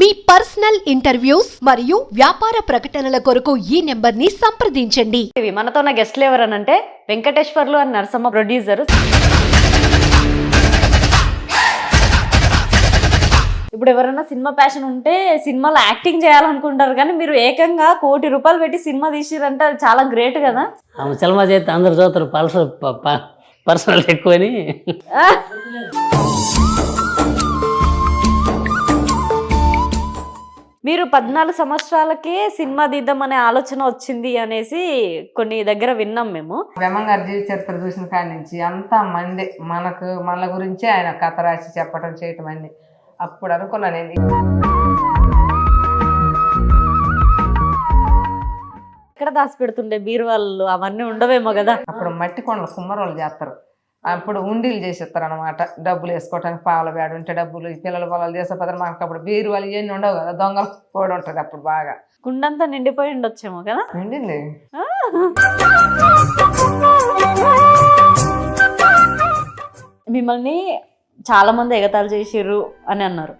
మీ personal interviews మరియు వ్యాపార ప్రకటనల కొరకు ఈ నెంబర్ని సంప్రదించండి. మనతో ఉన్న గెస్ట్లు ఎవరనంటే వెంకటేశ్వర్లు అని నరసమ్మ ప్రొడ్యూసర్. ఇప్పుడు ఎవరైనా సినిమా ప్యాషన్ ఉంటే సినిమాలో యాక్టింగ్ చేయాలనుకుంటారు, కానీ మీరు ఏకంగా ₹1,00,00,000 పెట్టి సినిమా తీసిరంటే అది చాలా గ్రేట్ కదా. సినిమా చేస్తే అందరు చూస్తారు పర్సనల్ ఎక్కువని. మీరు 14 సంవత్సరాలకే సినిమా తీద్దామనే ఆలోచన వచ్చింది అనేసి కొన్ని దగ్గర విన్నాం మేము. బ్రహ్మం గారి జీవిత చరిత్ర చూసిన కాడి నుంచి అంతా మందే మన గురించి ఆయన కథ రాసి చెప్పడం చేయటం అన్ని అప్పుడు అనుకున్నా నేను. ఎక్కడ దాచి పెడుతుండే బీరువాళ్ళు అవన్నీ ఉండవేమో కదా. అప్పుడు మట్టి కొండలు కుమ్మరోళ్ళు చేస్తారు, అప్పుడు ఉండీలు చేసేస్తారు అనమాట. డబ్బులు వేసుకోవటానికి పావుల బ్యాడు ఉంటే డబ్బులు పిల్లల పొలాలు చేసే పదం. మనకు అప్పుడు బీరువాళ్ళు ఇవన్నీ ఉండవు కదా, దొంగలు కూడా ఉంటుంది అప్పుడు బాగా. కుండంతా నిండిపోయి ఉండొచ్చేమో కదా. నిండింది. మిమ్మల్ని చాలా మంది ఎగతాళి చేసిర్రు అని అన్నారు.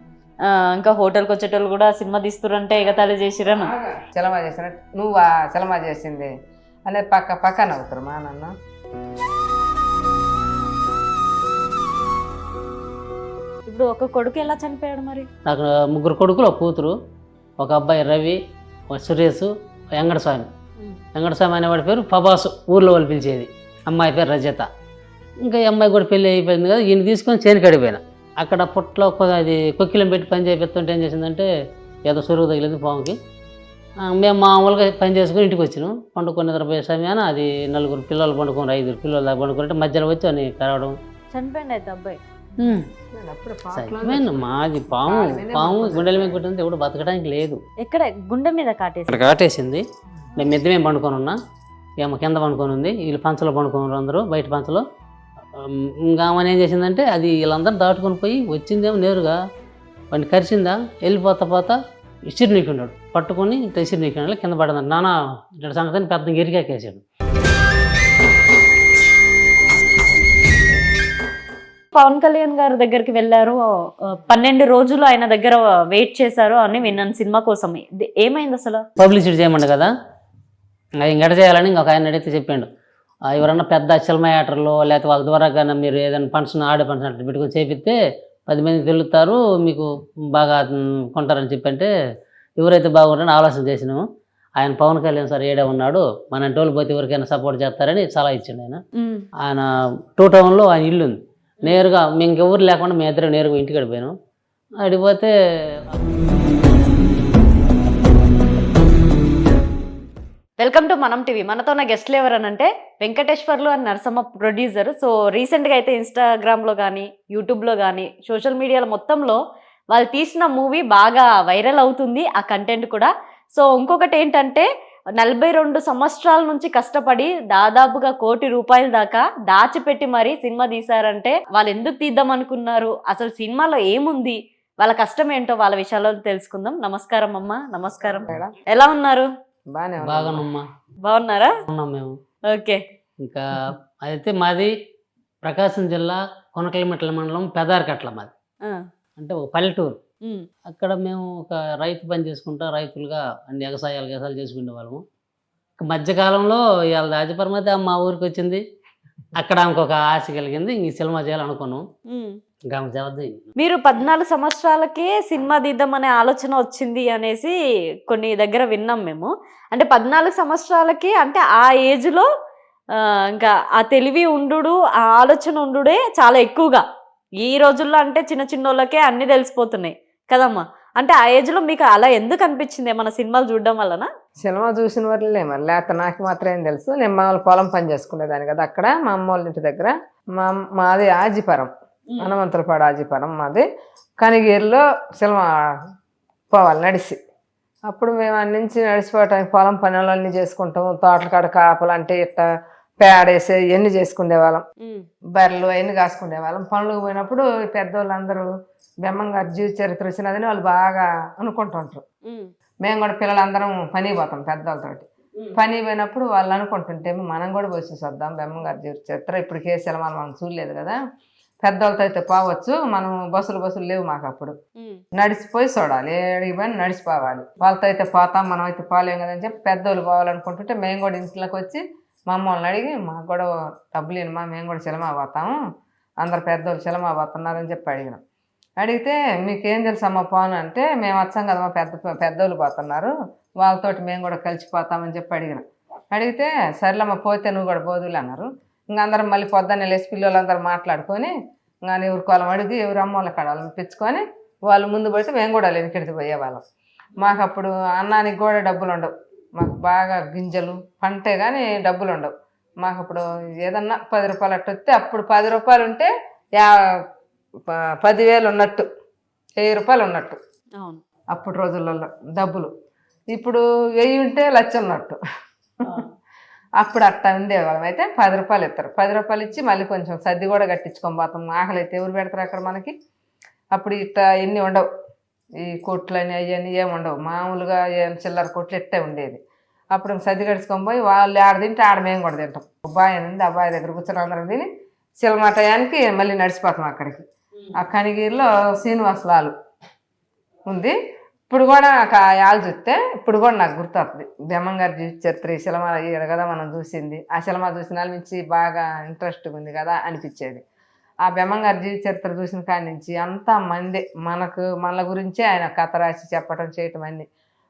ఇంకా హోటల్కి వచ్చేటోళ్ళు కూడా సినిమా తీస్తురంటే ఎగతాళి చేసిరను. చలమా చేసినట్టు నువ్వా చలమా చేసింది అనేది పక్క నవ్వుతారు మా నాన్న. ఇప్పుడు ఒక కొడుకు ఎలా చనిపోయాడు మరి? నాకు 3 కొడుకులు, ఒక కూతురు, ఒక అబ్బాయి రవి, ఒక సురేష్, వెంకటస్వామి. వెంకటస్వామి అనేవాడి పేరు పబాసు, ఊర్లో వాళ్ళు పిలిచేది. అమ్మాయి పేరు రజత. ఇంకా ఈ అమ్మాయి కూడా పెళ్ళి అయిపోయింది కదా, ఈయన తీసుకొని చేనుకడిపోయినా. అక్కడ పుట్లో అది కొక్కిలం పెట్టి పని చేపిస్తుంటే ఏం చేసిందంటే ఏదో సురుగు తగిలింది పాముకి. మేము మామూలుగా పని చేసుకుని ఇంటికి వచ్చినాం. పండుకొని నిద్రపోయే సమయాన అది 4 పిల్లలు పండుకున్నారు, 5 పిల్లలు దాకా పండుకుంటే మధ్యలో వచ్చి అని కరవడం. చనిపోయింది అయితే అబ్బాయి. చనిపోయింది. మాది పాము గుండెల మీద కొట్టింది, ఎవడు బతకడానికి లేదు. ఎక్కడ గుండె మీద కాటేసింది. నేను మిద్ద మేము పండుకొని ఉన్నా, ఏమో కింద పండుకొని ఉంది. వీళ్ళు పంచలో పండుకున్నారు, అందరూ బయట పంచలో. ఇంకా ఆమె ఏం చేసిందంటే అది వీళ్ళందరూ దాటుకొని పోయి వచ్చిందేమో నేరుగా వాడిని కరిచిందా, వెళ్ళిపోతా ఇసిరి నీకున్నాడు, పట్టుకొని ఇసిరి నీకున్నాడు, కింద పడింది. నానా ఇటు సంగతిని పెద్ద గిరికాకేసాడు. పవన్ కళ్యాణ్ గారి దగ్గరికి వెళ్ళారు, 12 రోజులు ఆయన దగ్గర వెయిట్ చేశారు అని విన్నాను సినిమా కోసం. ఏమైంది అసలు? పబ్లిసిటీ చేయమండి కదా, ఇంకట చేయాలని ఇంకొక ఆయన అడిగితే చెప్పాడు, ఎవరన్నా పెద్ద సినిమా యాక్టర్లో లేకపోతే వాళ్ళ ద్వారా కానీ మీరు ఏదైనా ఫంక్షన్ ఆడే ఫంక్షన్ అట్లా పెట్టుకొని చేపిస్తే 10 మంది తెలుగుతారు, మీకు బాగా కొంటారని చెప్పంటే ఎవరైతే బాగుంటారని ఆలోచన చేసినాము. ఆయన పవన్ కళ్యాణ్ సార్ ఏడే ఉన్నాడు, మన టోల్ పోతే ఎవరికైనా సపోర్ట్ చేస్తారని సలహా ఇచ్చిండు. ఆయన 2 టౌన్లో ఆయన ఇల్లు ఉంది. నేరుగా మేము ఇంకెవరు లేకుండా మేము ఇద్దరు నేరుగా ఇంటికి వెళ్ళిపోయాను. అడిగిపోతే వెల్కమ్ టు మనం టీవీ. మనతో ఉన్న గెస్ట్లు ఎవరనంటే వెంకటేశ్వర్లు అని నరసమ్మ ప్రొడ్యూసర్. సో రీసెంట్గా అయితే ఇన్స్టాగ్రామ్లో కానీ యూట్యూబ్లో కానీ సోషల్ మీడియాలో మొత్తంలో వాళ్ళు తీసిన మూవీ బాగా వైరల్ అవుతుంది, ఆ కంటెంట్ కూడా. సో ఇంకొకటి ఏంటంటే 42 సంవత్సరాల నుంచి కష్టపడి దాదాపుగా ₹1,00,00,000 దాకా దాచిపెట్టి మరీ సినిమా తీశారంటే వాళ్ళు ఎందుకు తీద్దాం అనుకున్నారు, అసలు సినిమాలో ఏముంది, వాళ్ళ కష్టం ఏంటో వాళ్ళ విషయాల్లో తెలుసుకుందాం. నమస్కారం అమ్మ. నమస్కారం. ఎలా ఉన్నారు? బాగానమ్మా. బాగున్నారా? ఉన్నాం మేము. ఓకే. ఇంకా అయితే మాది ప్రకాశం జిల్లా కొనకలమెట్ల మండలం పెదారకట్ల. మాది అంటే ఒక పల్లెటూరు. అక్కడ మేము ఒక రైతు పని చేసుకుంటా రైతులుగా అన్ని ఎగసాయాలు చేసుకునే వాళ్ళము. మధ్యకాలంలో ఇవాళ రాజపరమతి మా ఊరికి వచ్చింది. అక్కడ ఆమెకు ఒక ఆశ కలిగింది, ఇంక సినిమా చేయాలనుకున్నాం. మీరు 14 సంవత్సరాలకే సినిమా తీద్దామనే ఆలోచన వచ్చింది అనేసి కొన్ని దగ్గర విన్నాం మేము. అంటే 14 సంవత్సరాలకి అంటే ఆ ఏజ్లో ఇంకా ఆ తెలివి ఉండు, ఆ ఆలోచన ఉండుడే చాలా ఎక్కువగా. ఈ రోజుల్లో అంటే చిన్న వాళ్ళకే అన్నీ తెలిసిపోతున్నాయి కదమ్మా. అంటే ఆ ఏజ్లో మీకు అలా ఎందుకు అనిపించింది? ఏమన్నా సినిమాలు చూడడం వలన? సినిమా చూసిన వాళ్ళే మరి, లేకపోతే నాకు మాత్రం ఏం తెలుసు. నేను మామూలు పొలం పని చేసుకునేదాన్ని కదా అక్కడ మా అమ్మ వాళ్ళ ఇంటి దగ్గర. మాది ఆజిపురం, హనుమంతులపాడు ఆజిపురం మాది. కనిగిరిలో సినిమా పోవాలి నడిచి. అప్పుడు మేము అన్ని నుంచి నడిచిపోవటానికి పొలం పనులన్నీ చేసుకుంటాము. తోటల కాడ కాపలు అంటే ఇట్లా పేడేసి ఇవన్నీ చేసుకునేవాళ్ళం, బర్రెలు అవన్నీ కాసుకునేవాళ్ళం. పనులకు పోయినప్పుడు పెద్దోళ్ళందరూ బ్రహ్మం గారి జీవిత చరిత్ర వచ్చినదని వాళ్ళు బాగా అనుకుంటుంటారు. మేము కూడా పిల్లలందరం పని పోతాం పెద్దవాళ్ళతోటి. పని పోయినప్పుడు వాళ్ళు అనుకుంటుంటే మనం కూడా పోసి వద్దాం బ్రహ్మం గారి జీవిత చరిత్ర. ఇప్పుడు కేసీఎల్ మనం చూడలేదు కదా, పెద్దవాళ్ళతో అయితే పోవచ్చు, మనం బస్సులు లేవు మాకు అప్పుడు. నడిచిపోయి చూడాలి, ఏడికి పోయి నడిచిపోవాలి. వాళ్ళతో అయితే పోతాం, మనం అయితే పోలేం కదని చెప్పి పెద్దోళ్ళు పోవాలనుకుంటుంటే మేము కూడా ఇంట్లోకి వచ్చి మా అమ్మల్ని అడిగి, మాకు కూడా డబ్బులు ఇనమా, మేము కూడా సినిమా పోతాము, అందరు పెద్దోళ్ళు సినిమా పోతున్నారని చెప్పి అడిగినాం. అడిగితే మీకేం తెలుసు అమ్మ పోను అంటే, మేము వచ్చాం కదమ్మా, పెద్దోళ్ళు పోతున్నారు, వాళ్ళతోటి మేము కూడా కలిసిపోతామని చెప్పి అడిగినాం. అడిగితే సర్లేమ్మ పోతే నువ్వు కూడా పోదులు అన్నారు. ఇంకా అందరం మళ్ళీ పొద్దున్నే లేచి పిల్లలందరూ మాట్లాడుకొని ఇంకా ఎవరి కోలం అడిగి ఎవరి అమ్మోళ్ళ కడాలను పిచ్చుకొని వాళ్ళు ముందు పడితే మేము కూడా వెనకెడితే పోయేవాళ్ళం. మాకు అప్పుడు అన్నానికి కూడా డబ్బులు ఉండవు, మాకు బాగా గింజలు పంటే కానీ డబ్బులు ఉండవు. మాకు అప్పుడు ఏదన్నా 10 రూపాయలు అట్టు వస్తే, అప్పుడు 10 రూపాయలు ఉంటే 10,000 ఉన్నట్టు, 1000 రూపాయలు ఉన్నట్టు అప్పుడు రోజులలో డబ్బులు. ఇప్పుడు 1000 ఉంటే 1,00,000 ఉన్నట్టు. అప్పుడు అట్టా ఉండేవాళ్ళం. అయితే 10 రూపాయలు ఇస్తారు, 10 రూపాయలు ఇచ్చి మళ్ళీ కొంచెం సర్ది కూడా కట్టించుకొని పోతాం. ఆకలి అయితే ఎవరు పెడతారు అక్కడ మనకి? అప్పుడు ఇట్లా ఎన్ని ఉండవు, ఈ కొట్లని అవన్నీ ఏమి ఉండవు, మామూలుగా చిల్లర కొట్లు ఎట్టే ఉండేది. అప్పుడు సర్ది కట్టుకొని పోయి వాళ్ళు ఆడ తింటే ఆడ మేము కూడా తింటాం. అబ్బాయి ఉంది, అబ్బాయి దగ్గర కూర్చొని అందరం తిని సినిమా టయానికి మళ్ళీ నడిచిపోతాం అక్కడికి. ఆ కనిగిరిలో శ్రీనివాసలాలు ఉంది. ఇప్పుడు కూడా ఆలు చూస్తే ఇప్పుడు కూడా నాకు గుర్తొస్తుంది, బెమ్మంగారు చరిత్ర ఈ సినిమా కదా మనం చూసింది. ఆ సినిమా చూసిన వాళ్ళ నుంచి బాగా ఇంట్రెస్ట్గా ఉంది కదా అనిపించేది. ఆ బెమ్మంగారు జీవిత చరిత్ర చూసిన కాడి నుంచి అంతా మంది మన గురించే ఆయన కథ రాసి చెప్పడం చేయటం అన్ని.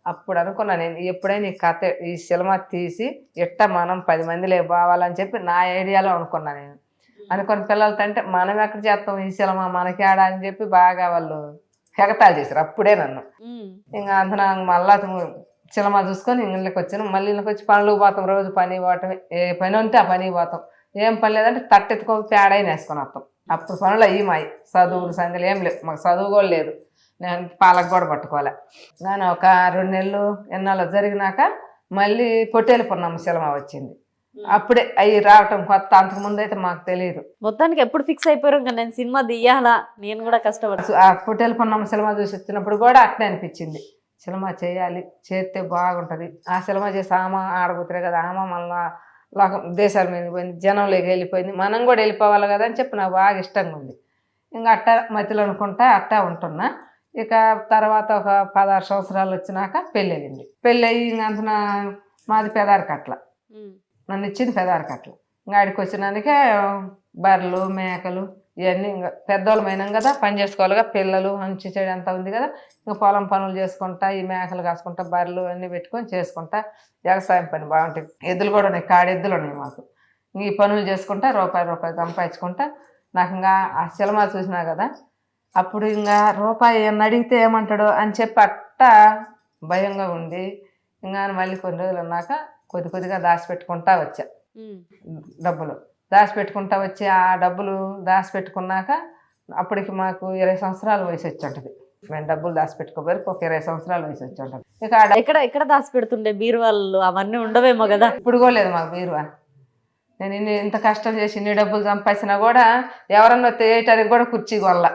అప్పుడు అనుకున్నా నేను, ఎప్పుడైనా ఈ కథ ఈ సినిమా తీసి ఎట్ట మనం 10 మందిలే పోవాలని చెప్పి నా ఐడియాలో అనుకున్నా నేను. అనుకుని పిల్లలతో అంటే మనం ఎక్కడ చేస్తాం ఈ సినిమా, మనకి ఆడ అని చెప్పి బాగా వాళ్ళు ఎగతాళి చేశారు అప్పుడే నన్ను. ఇంకా అంత మళ్ళా సినిమా చూసుకొని ఇళ్ళకి వచ్చాను. మళ్ళీ ఇళ్ళకి వచ్చి పనులు పోతాం, రోజు పని పోవటమే, ఏ పని ఉంటే ఆ పని పోతాం. ఏం పని లేదంటే తట్టెత్తుకొని పేడైనా వేసుకొని వస్తాం. అప్పుడు పనులు అయ్యి మాయి, చదువులు సంగతి ఏం లేవు, మాకు చదువు కూడా లేదు, నేను పాలకు కూడా పట్టుకోలే. కానీ ఒక 2 నెలలు ఎన్నాళ్ళు జరిగినాక మళ్ళీ పొట్టేలు పున్నమ్మ సినిమా వచ్చింది. అప్పుడే అవి రావటం కొత్త, అంతకుముందు అయితే మాకు తెలియదు. మొత్తానికి ఎప్పుడు ఫిక్స్ అయిపోయారు నేను సినిమా తీయాలా, నేను కూడా కష్టపడు. ఆ పొట్టేలు పున్నమ్మ సినిమా చూసి వచ్చినప్పుడు కూడా అట్నే అనిపించింది, సినిమా చేయాలి, చేస్తే బాగుంటుంది. ఆ సినిమా చేసి ఆడబోతురే కదా, మళ్ళీ దేశాల మీద పోయింది, జనంలోకి వెళ్ళిపోయింది, మనం కూడా వెళ్ళిపోవాలి కదా అని చెప్పి నాకు బాగా ఇష్టంగా ఉంది. ఇంకా అట్టా మధ్యలో అనుకుంటా అట్టా ఉంటున్నా. ఇక తర్వాత ఒక 16 సంవత్సరాలు వచ్చినాక పెళ్ళి అయింది. పెళ్ళి అయ్యి ఇంక మాది పెదారికట్ల, నన్ను ఇచ్చింది పెదారికట్ల. ఇంకా ఆడికి వచ్చినానికే బర్రెలు మేకలు ఇవన్నీ ఇంకా పెద్దవాళ్ళం అయినాం కదా, పని చేసుకోవాలిగా, పిల్లలు మంచి చెడు అంతా ఉంది కదా. ఇంకా పొలం పనులు చేసుకుంటా, ఈ మేకలు కాసుకుంటా, బర్రెలు అన్నీ పెట్టుకొని చేసుకుంటా, వ్యవసాయం పని బాగుంటుంది. ఎద్దులు కూడా ఉన్నాయి, కాడెద్దులు ఉన్నాయి మాకు. ఇంక ఈ పనులు చేసుకుంటా రూపాయి సంపాదించుకుంటా. నాకు ఇంకా ఆ సినిమా చూసినా కదా, అప్పుడు ఇంకా రూపాయి అడిగితే ఏమంటాడు అని చెప్పి అట్టా భయంగా ఉంది. ఇంకా మళ్ళీ కొన్ని రోజులు అన్నాక కొద్దిగా దాచిపెట్టుకుంటా వచ్చా, డబ్బులు దాచిపెట్టుకుంటా వచ్చి ఆ డబ్బులు దాచిపెట్టుకున్నాక అప్పటికి మాకు 20 సంవత్సరాల వయసు వచ్చి ఉంటుంది. మేము డబ్బులు దాచిపెట్టుకోబోరికి ఒక 20 సంవత్సరాల వయసు వచ్చి ఉంటుంది. ఇక ఎక్కడ దాచిపెడుతుండే బీరువాళ్ళు అవన్నీ ఉండవేమో కదా? ఇప్పుడు కూడా లేదు మాకు బీరువా. నేను ఇంత కష్టం చేసి ఇన్ని డబ్బులు సంపాదించినా కూడా ఎవరన్నా తేయటానికి కూడా కుర్చీ కొల్ల.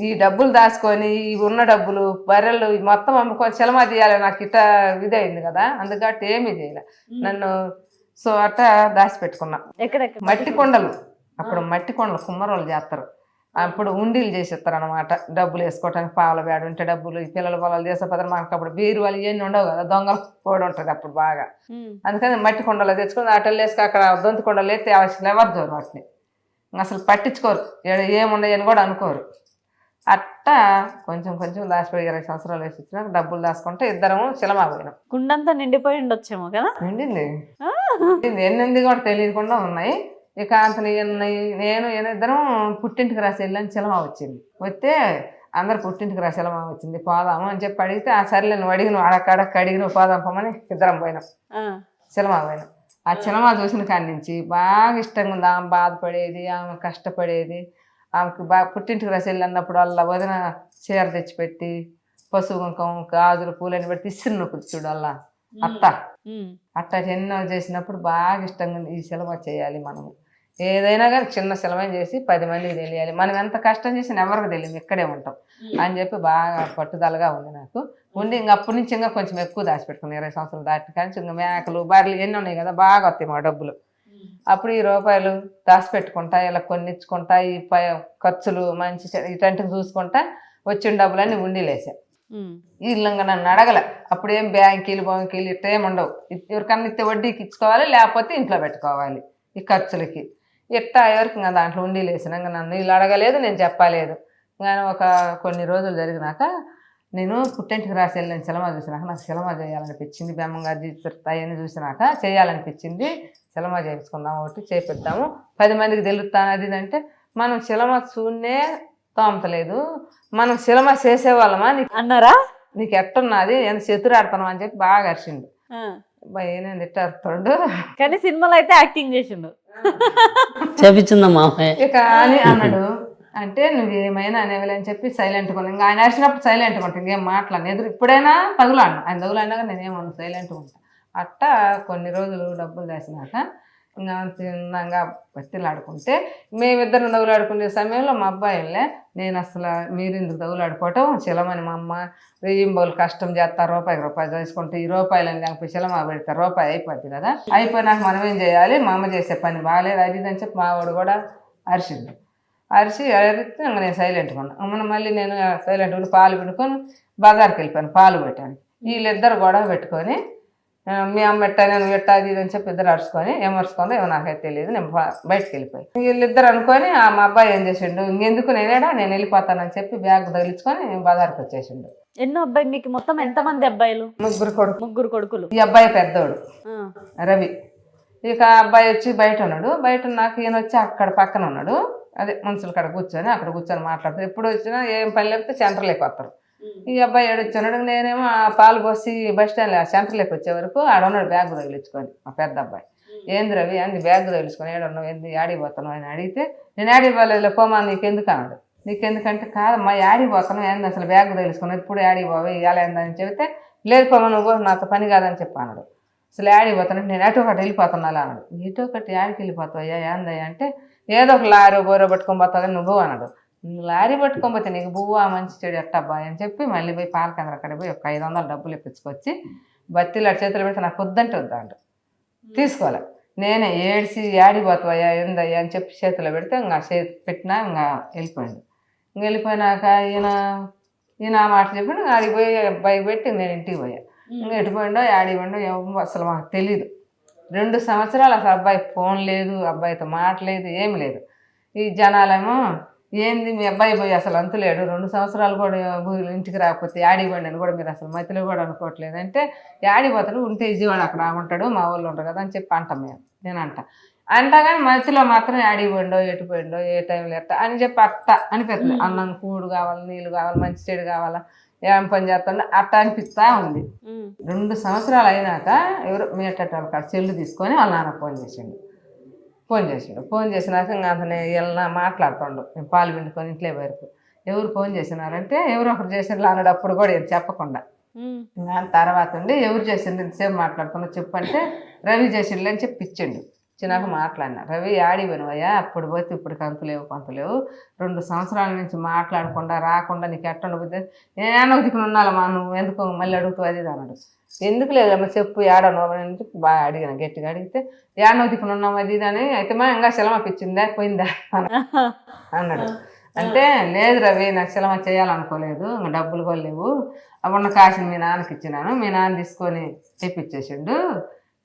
ఈ డబ్బులు దాచుకొని ఈ ఉన్న డబ్బులు బర్రెలు మొత్తం అమ్ముకొని సినిమా తీయాలి, నాకు ఇట్లా ఇదైంది కదా, అందుకట్టి ఏమీ చేయలే నన్ను. సో అట్లా దాచిపెట్టుకున్నా. మట్టి కొండలు, అప్పుడు మట్టి కొండలు కుమ్మరోళ్ళు చేస్తారు, అప్పుడు ఉండీలు చేసేస్తారు అనమాట, డబ్బులు వేసుకోవటానికి. పావుల బ్యాడ్ ఉంటే డబ్బులు, పిల్లల పొలాలు చేసే పదరు. మాకు అప్పుడు బీరువాళ్ళు ఇవన్నీ ఉండవు కదా, దొంగలు పోడు ఉంటుంది అప్పుడు బాగా. అందుకని మట్టి కొండలు తెచ్చుకొని అటలు వేసుకు అక్కడ దొంతి కొండలు వేస్తే అవసరం ఎవరు జోరు వాటిని అసలు పట్టించుకోరు, ఏముండయని కూడా అనుకోరు. అట్టా కొంచెం దాచిపోయి 20 సంవత్సరాలు వేసి వచ్చినాక డబ్బులు దాచుకుంటే ఇద్దరము సినిమా పోయినాం. కుండంతా నిండిపోయి ఉండొచ్చేమో కదా? నిండింది, ఎన్నింది కూడా తెలియకుండా ఉన్నాయి. ఇక అంత నేను ఇద్దరం పుట్టింటికి రాసి వెళ్ళని సినిమా వచ్చింది. వస్తే అందరు పుట్టింటికి రాసి సినిమా వచ్చింది, పోదాము అని చెప్పి అడిగితే ఆ సరేలే నువ్వు అడిగిన అడిగిన పోదాం పోమని ఇద్దరం పోయినాం, సినిమా పోయినాం. ఆ సినిమా చూసిన కాడి నుంచి బాగా ఇష్టంగా ఉంది. ఆమె బాధపడేది, ఆమె కష్టపడేది. ఆమెకు బాగా పుట్టింటికి రాసి వెళ్ళినప్పుడు వాళ్ళ వదిన చీర తెచ్చిపెట్టి పసుపు కుంకం గాజులు పూలని పెట్టి ఇస్తున్న కూర్చుడు వల్ల అట్ట ఎన్నో చేసినప్పుడు బాగా ఇష్టంగా ఉంది. ఈ సినిమా చేయాలి మనము, ఏదైనా కానీ చిన్న సినిమా చేసి 10 మందికి తెలియాలి, మనం ఎంత కష్టం చేసినా ఎవరికి తెలియదు, ఇక్కడే ఉంటాం అని చెప్పి బాగా పట్టుదలగా ఉంది నాకు. ఉండి ఇంక అప్పటి నుంచి ఇంకా కొంచెం ఎక్కువ దాచిపెట్టుకున్నాను. 20 సంవత్సరాలు దాటి కానీ ఇంకా మేకలు బర్రెలు ఎన్ని ఉన్నాయి కదా, బాగా వస్తాయి మా డబ్బులు. అప్పుడు ఈ రూపాయలు దాచిపెట్టుకుంటా ఇలా కొన్ని ఇచ్చుకుంటా ఈ ఖర్చులు మంచి ఇటంటికి చూసుకుంటా వచ్చిన డబ్బులన్నీ ఉండీలేసా. వీళ్ళంగా నన్ను అడగల. అప్పుడేం బ్యాంకీలు ఇట్ట ఏమి ఉండవు. ఎవరికన్నా ఇస్తే వడ్డీకి ఇచ్చుకోవాలి, లేకపోతే ఇంట్లో పెట్టుకోవాలి ఈ ఖర్చులకి. ఇట్టా ఎవరికి ఇంకా దాంట్లో ఉండీలేసిన ఇంకా నన్ను వీళ్ళు అడగలేదు, నేను చెప్పలేదు. కానీ ఒక కొన్ని రోజులు జరిగినాక నేను పుట్టింటికి రాసి వెళ్ళిన సినిమా చూసినాక నాకు సినిమా చేయాలనిపించింది. బెమ్మంగా అవన్నీ చూసినాక చేయాలనిపించింది. సినిమా చేయించుకుందాం, ఒకటి చేపిద్దాము, 10 మందికి తెలుస్తాను. అది అంటే మనం సినిమా చూడనే తోమతలేదు, మనం సినిమా చేసేవాళ్ళమా అన్నారా? నీకు ఎట్టున్నది ఎంత చేతురాడుతున్నాం అని చెప్పి బాగా అరిచిండు. నేను తిట్టాడుతాడు కానీ సినిమాలో అయితే యాక్టింగ్ చేసిండు. చేపించిందమ్మా ఇక అని అన్నాడు. అంటే నువ్వేమైనా అనేవాళ్ళు అని చెప్పి సైలెంట్గా ఉన్నా. ఇంకా ఆయన అరిచినప్పుడు సైలెంట్గా ఉంటాను, ఇంకేం మాట్లాడను. ఎదురు ఇప్పుడైనా తగులాను, ఆయన తగులాడినాక నేనేమన్నా సైలెంట్గా ఉంటాను. అట్టా కొన్ని రోజులు డబ్బులు వేసినాక ఇంకా చిన్నగా బతిలాడుకుంటే మేమిద్దరం తగులాడుకునే సమయంలో మా అబ్బాయిలే నేను అసలు మీరు ఎందుకు తగులాడుకోవటం చిలమని మా అమ్మ 1000 బౌలు కష్టం చేస్తారు, రూపాయి చేసుకుంటే ఈ రూపాయలని లేకపోతే చిలమ పెడితే రూపాయి అయిపోద్ది కదా, అయిపోయినాక మనం ఏం చేయాలి, మా అమ్మ చేసే పని బాగాలేదు అది అని చెప్పి మావాడు కూడా అరిచిండు. అరిచి ఇంకా నేను సైలెంట్గా ఉన్నా. మనం మళ్ళీ నేను సైలెంట్గా పాలు పెట్టుకొని బజార్కి వెళ్ళిపోయాను పాలు పెట్టాను. వీళ్ళిద్దరు గొడవ పెట్టుకొని మీ అమ్మ ఎట్టా నేను పెట్టాది ఇది అని చెప్పి ఇద్దరు అరుచుకొని ఏమరుచుకుందో ఏమో నాకైతే తెలియదు. నేను బయటకు వెళ్ళిపోయాను. వీళ్ళిద్దరు అనుకొని మా అబ్బాయి ఏం చేసిండు, ఇంకెందుకు నేను వెళ్ళిపోతానని చెప్పి బ్యాగ్ తగిలించుకొని బజార్కి వచ్చేసిండు. ఎన్నో అబ్బాయి మీకు మొత్తం ఎంతమంది అబ్బాయిలు? ముగ్గురు కొడుకులు. ఈ అబ్బాయి పెద్దోడు రవి. ఇక అబ్బాయి వచ్చి బయట ఉన్నాడు. బయట నాకు ఈయన వచ్చి అక్కడ పక్కన ఉన్నాడు. అదే మనుషులు అక్కడ కూర్చొని మాట్లాడతారు. ఎప్పుడు వచ్చినా ఏం పని లేకపోతే సెంటర్లోకి వస్తారు. ఈ అబ్బాయి ఏడొచ్చున్నాడు. నేనేమో ఆ పాలు పోసి బస్ స్టాండ్ సెంటర్లోకి వచ్చే వరకు ఆడున్నాడు బ్యాగ్ తగిలించుకొని. మా పెద్ద అబ్బాయి ఏంది రవి అంది బ్యాగ్ తగిలించుకొని ఏడున్నావు ఏంది ఆడిపోతాను అని అడిగితే నేను ఆడిపోలేదు పోమా నీకెందుకు అన్నాడు. నీకెందుకంటే కాదమ్మా ఆడిపోతాను ఏంది అసలు బ్యాగ్ తగిలించుకొని ఎప్పుడు ఆడిపోవా ఇవాళ ఏందని చెబితే లేదు పోమా నువ్వు నాతో పని కాదని చెప్పి అన్నాడు. అసలు ఆడిపోతాను నేను అటు ఒకటి వెళ్ళిపోతున్నా అన్నాడు. ఇటు ఒకటి ఆడికి వెళ్ళిపోతావయ్యా ఏందయ్యా అంటే ఏదో ఒక లారీ బోరో పట్టుకొని పోతావు కానీ నువ్వు అన్నాడు. లారీ పట్టుకోకపోతే నీకు బువ్వా మంచి చెడు ఎట్టబ్బాయి అని చెప్పి మళ్ళీ పోయి పాల కేంద్రం అక్కడ పోయి ఒక 500 డబ్బులు ఇప్పించుకొచ్చి బత్తిలు చేతులు పెడితే నాకు వద్దంటే వద్దంట తీసుకోవాలి. నేనే ఏడ్చి ఆడిపోతావయ్యా ఏందయ్యా అని చెప్పి చేతిలో పెడితే ఇంకా పెట్టినా ఇంకా వెళ్ళిపోయింది. ఇంక వెళ్ళిపోయినాక ఈయన ఆ మాట చెప్పి ఆడిపోయి బైక్ పెట్టి నేను ఇంటికి పోయా. ఇంకా ఎటుపోయిండో ఆడిపోయిండో అసలు మాకు తెలీదు. 2 సంవత్సరాలు అసలు అబ్బాయి ఫోన్ లేదు, అబ్బాయితో మాట్లాడలేదు, ఏమి లేదు. ఈ జనాలేమో ఏంది మీ అబ్బాయి పోయి అసలు అంతులేడు 2 సంవత్సరాలు కూడా ఇంటికి రాకపోతే ఆడిపోండి అని కూడా మీరు అసలు మధ్యలో కూడా అనుకోవట్లేదు అంటే ఆడిపోతాడు ఉంటే విజయవాడ అక్కడ ఉంటాడు మా వాళ్ళు ఉంటారు కదా అని చెప్పి అంటాం మేము. నేను అంటా కానీ మధ్యలో మాత్రం ఆడిపోయిండో ఎటుపోయిండో ఏ టైంలో ఎట్ట అని చెప్పి అట్ట అనిపిస్తుంది. అన్నం కూడు కావాలి, నీళ్ళు కావాలి, మంచి చెడు కావాలా, ఏం పని చేస్తుండే అట్ట అనిపిస్తా ఉంది. 2 సంవత్సరాలు అయినాక ఎవరు మేటట్టు కాడ చెల్లు తీసుకొని వాళ్ళ నాన్న ఫోన్ చేసిండు. ఫోన్ చేసినాక ఇంకా అతను వెళ్ళినా మాట్లాడుతుండు. నేను పాలు పిండుకొని ఇంట్లో వరకు ఎవరు ఫోన్ చేసినారంటే ఎవరు ఒకరు చేసినారు అన్నాడు. అప్పుడు కూడా ఏం చెప్పకుండా తర్వాత ఉండి ఎవరు చేసిండు ఇంతసేపు మాట్లాడుతున్నా చెప్పంటే రవి చేసిండు అని చెప్పి ఇచ్చిండు. చిన్నగా మాట్లాడినా రవి ఆడిపోయినవయ్యా అప్పుడు పోతే ఇప్పుడు కంతులేవు 2 సంవత్సరాల నుంచి మాట్లాడకుండా రాకుండా నీకు ఎట్టుండబోతే నేను దిక్కున ఉన్నాలమ్మా నువ్వు ఎందుకు మళ్ళీ అడుగుతావు అది అన్నాడు. ఎందుకు లేదమ్మా చెప్పు ఏడనో అని చెప్పి బాగా అడిగాను. గట్టిగా అడిగితే ఏడనో దిక్కున ఉన్నాం అది ఇది అని అయితే మా ఇంకా సెలమపిచ్చిందా పోయిందా అన్నాడు. అంటే లేదు రవి నాకు సెలమ చేయాలనుకోలేదు ఇంకా డబ్బులు కూడా లేవు అప్పుడు కాసిన మీ నాన్నకి ఇచ్చినాను మీ నాన్న తీసుకొని తెప్పించేసిండు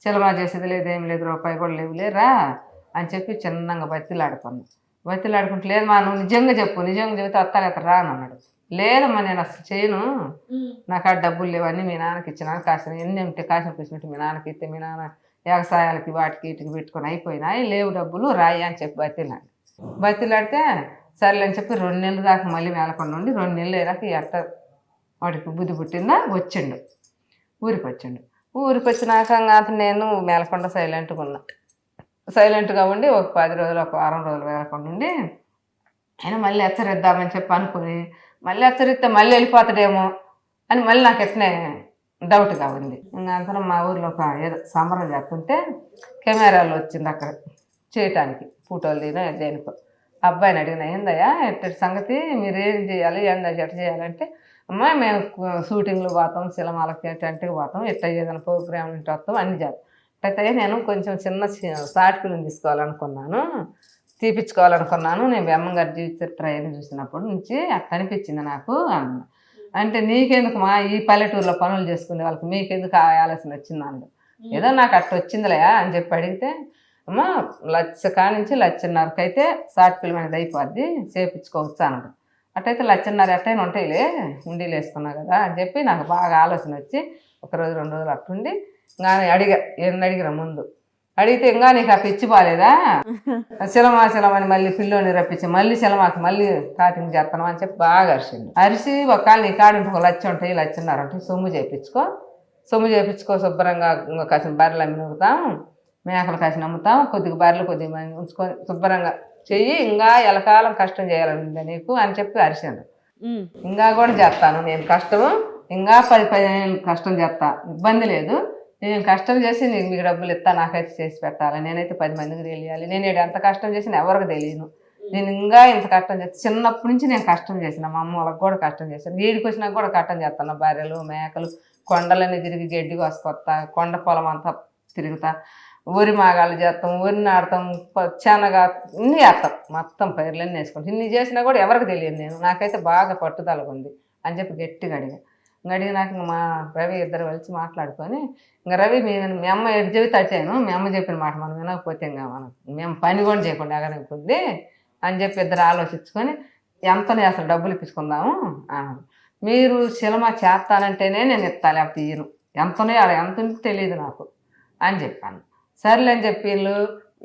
సెలమా చేసేది లేదు ఏం లేదు రూపాయి కూడా లేవులేరా అని చెప్పి చిన్నగా బతిలాడుకుంటూ లేదు మా నువ్వు నిజంగా చెబితే వస్తాను అతను రాను అన్నాడు. లేదమ్మా నేను అసలు చేయను నాకు ఆ డబ్బులు లేవన్నీ మీ నాన్నకి ఇచ్చినాను కాసిన ఎన్ని ఉంటే కాసిన కూర్చుంటే మీ నాన్నకి ఇస్తే మీ నాన్న వ్యవసాయాలకి వాటికి ఇటుకి పెట్టుకొని అయిపోయినాయి లేవు డబ్బులు రాయి అని చెప్పి బతిలాడితే సర్లే అని చెప్పి 2 నెలలు దాకా మళ్ళీ మేలకొండ ఉండి 2 నెలలు అయ్యాక ఎట్ట వాడికి బుద్ధి పుట్టిందా వచ్చిండు. ఊరికి వచ్చినాక అతను నేను మేలకొండ సైలెంట్గా ఉండి ఒక 10 రోజులు ఒక వారం రోజులు మేలకొండ ఉండి ఆయన మళ్ళీ హెచ్చరిద్దామని చెప్పి అనుకుని మళ్ళీ హెచ్చరిస్తే మళ్ళీ వెళ్ళిపోతాడేమో అని మళ్ళీ నాకు ఎట్నే డౌట్గా ఉంది. ఇంకా అంతా మా ఊర్లో ఒక ఏదో సంబరం చేస్తుంటే కెమెరాలు వచ్చింది అక్కడ చేయటానికి ఫోటోలు దేనికో అబ్బాయిని అడిగిన ఏందయ్యా ఎట్టటి సంగతి మీరు ఏం చేయాలి ఏందా ఎట్ట చేయాలంటే అమ్మా మేము షూటింగ్లు పోతాం సినిమాలకి ఎట్టంటికి పోతాం ఎట్ట ఏదైనా ప్రోగ్రామ్ ఇంటి వస్తాం అన్ని చేస్తాం అట్లయితే నేను కొంచెం చిన్న షార్ట్ ఫిల్మ్ తీసుకోవాలనుకున్నాను, తీపించుకోవాలనుకున్నాను. నేను అమ్మగారి జీవిత చరిత్ర అని చూసినప్పటి నుంచి అట్లా అనిపించింది నాకు అన్న. అంటే నీకెందుకు మా ఈ పల్లెటూరులో పనులు చేసుకునే వాళ్ళకి మీకెందుకు ఆ ఆలోచన వచ్చింది అన్నాడు. ఏదో నాకు అట్లా వచ్చిందిలే అని చెప్పి అడిగితే, అమ్మ 1,00,000 కానించి 1,50,000 అయితే షార్ట్ ఫిల్మ్ అనేది అయిపోద్ది, చేయించుకోవచ్చు అన్నాడు. అట్టయితే 1,50,000 ఎట్టయినా ఉంటాయిలే, ఉండీలు వేసుకున్నా కదా అని చెప్పి నాకు బాగా ఆలోచన వచ్చి 1 రోజు 2 రోజులు అట్టుండి ఇంకా అడిగిన ముందు అడిగితే ఇంకా నీకు ఆ పిచ్చి బాలేదా, శిలమని మళ్ళీ పిల్లోని రప్పించి మళ్ళీ శిలమాకి మళ్ళీ స్టార్టింగ్ చేస్తాను అని చెప్పి బాగా అరిసి ఒకవేళ నీ కాడి 1,00,000 ఉంటాయి, 1,50,000 ఉంటాయి, సొమ్ము చేయించుకో శుభ్రంగా ఇంకా కాసిన బర్రెలు అమ్ముతాం, మేకలు కాసిన అమ్ముతాం, కొద్దిగా బర్రెలు కొద్దిగా ఉంచుకొని శుభ్రంగా చెయ్యి, ఇంకా ఎలకాలం కష్టం చేయాలని నీకు అని చెప్పి అరిసాను. ఇంకా కూడా చేస్తాను నేను కష్టము, ఇంకా 10-15 కష్టం చేస్తా, ఇబ్బంది లేదు, నేను కష్టం చేసి నీకు మీకు డబ్బులు ఇస్తా, నాకైతే చేసి పెట్టాలి, నేనైతే 10 మందికి తెలియాలి, నేను ఎంత కష్టం చేసినా ఎవరికి తెలియను, నేను ఇంకా ఇంత కష్టం చేస్తాను. చిన్నప్పటి నుంచి నేను కష్టం చేసిన, మా అమ్మ వాళ్ళకి కూడా కష్టం చేశాను, వీడికి వచ్చినా కూడా కష్టం చేస్తాను. బర్రెలు మేకలు కొండలన్నీ తిరిగి గడ్డి కోసుకొస్తా, కొండ పొలం అంతా తిరుగుతా, ఊరి మాగాలు చేస్తాం, ఊరి నాడతాం, శనగ ఇన్ని చేస్తాం, మొత్తం పైర్లన్నీ వేసుకుంటాం. ఇన్ని చేసినా కూడా ఎవరికి తెలియదు, నేను నాకైతే బాగా పట్టుదలగా ఉంది అని చెప్పి గట్టిగా అడిగినాక ఇంక మా రవి ఇద్దరు కలిసి మాట్లాడుకొని, ఇంకా రవి మీ అమ్మ ఎటు చెబితే అట్టాను, మీ అమ్మ చెప్పిన మాట మనం వినకపోతే ఇంకా మనం మేము పని కూడా చేయకుండా ఎగరకపోద్ది అని చెప్పి ఇద్దరు ఆలోచించుకొని ఎంతనే అసలు డబ్బులు ఇప్పించుకుందాము అన్నాడు. మీరు సినిమా చేస్తానంటేనే నేను ఇస్తాను, లేకపోతే ఇయ్యను, ఎంతనే ఎంత ఉంటే తెలియదు నాకు అని చెప్పాను. సర్లే అని చెప్పి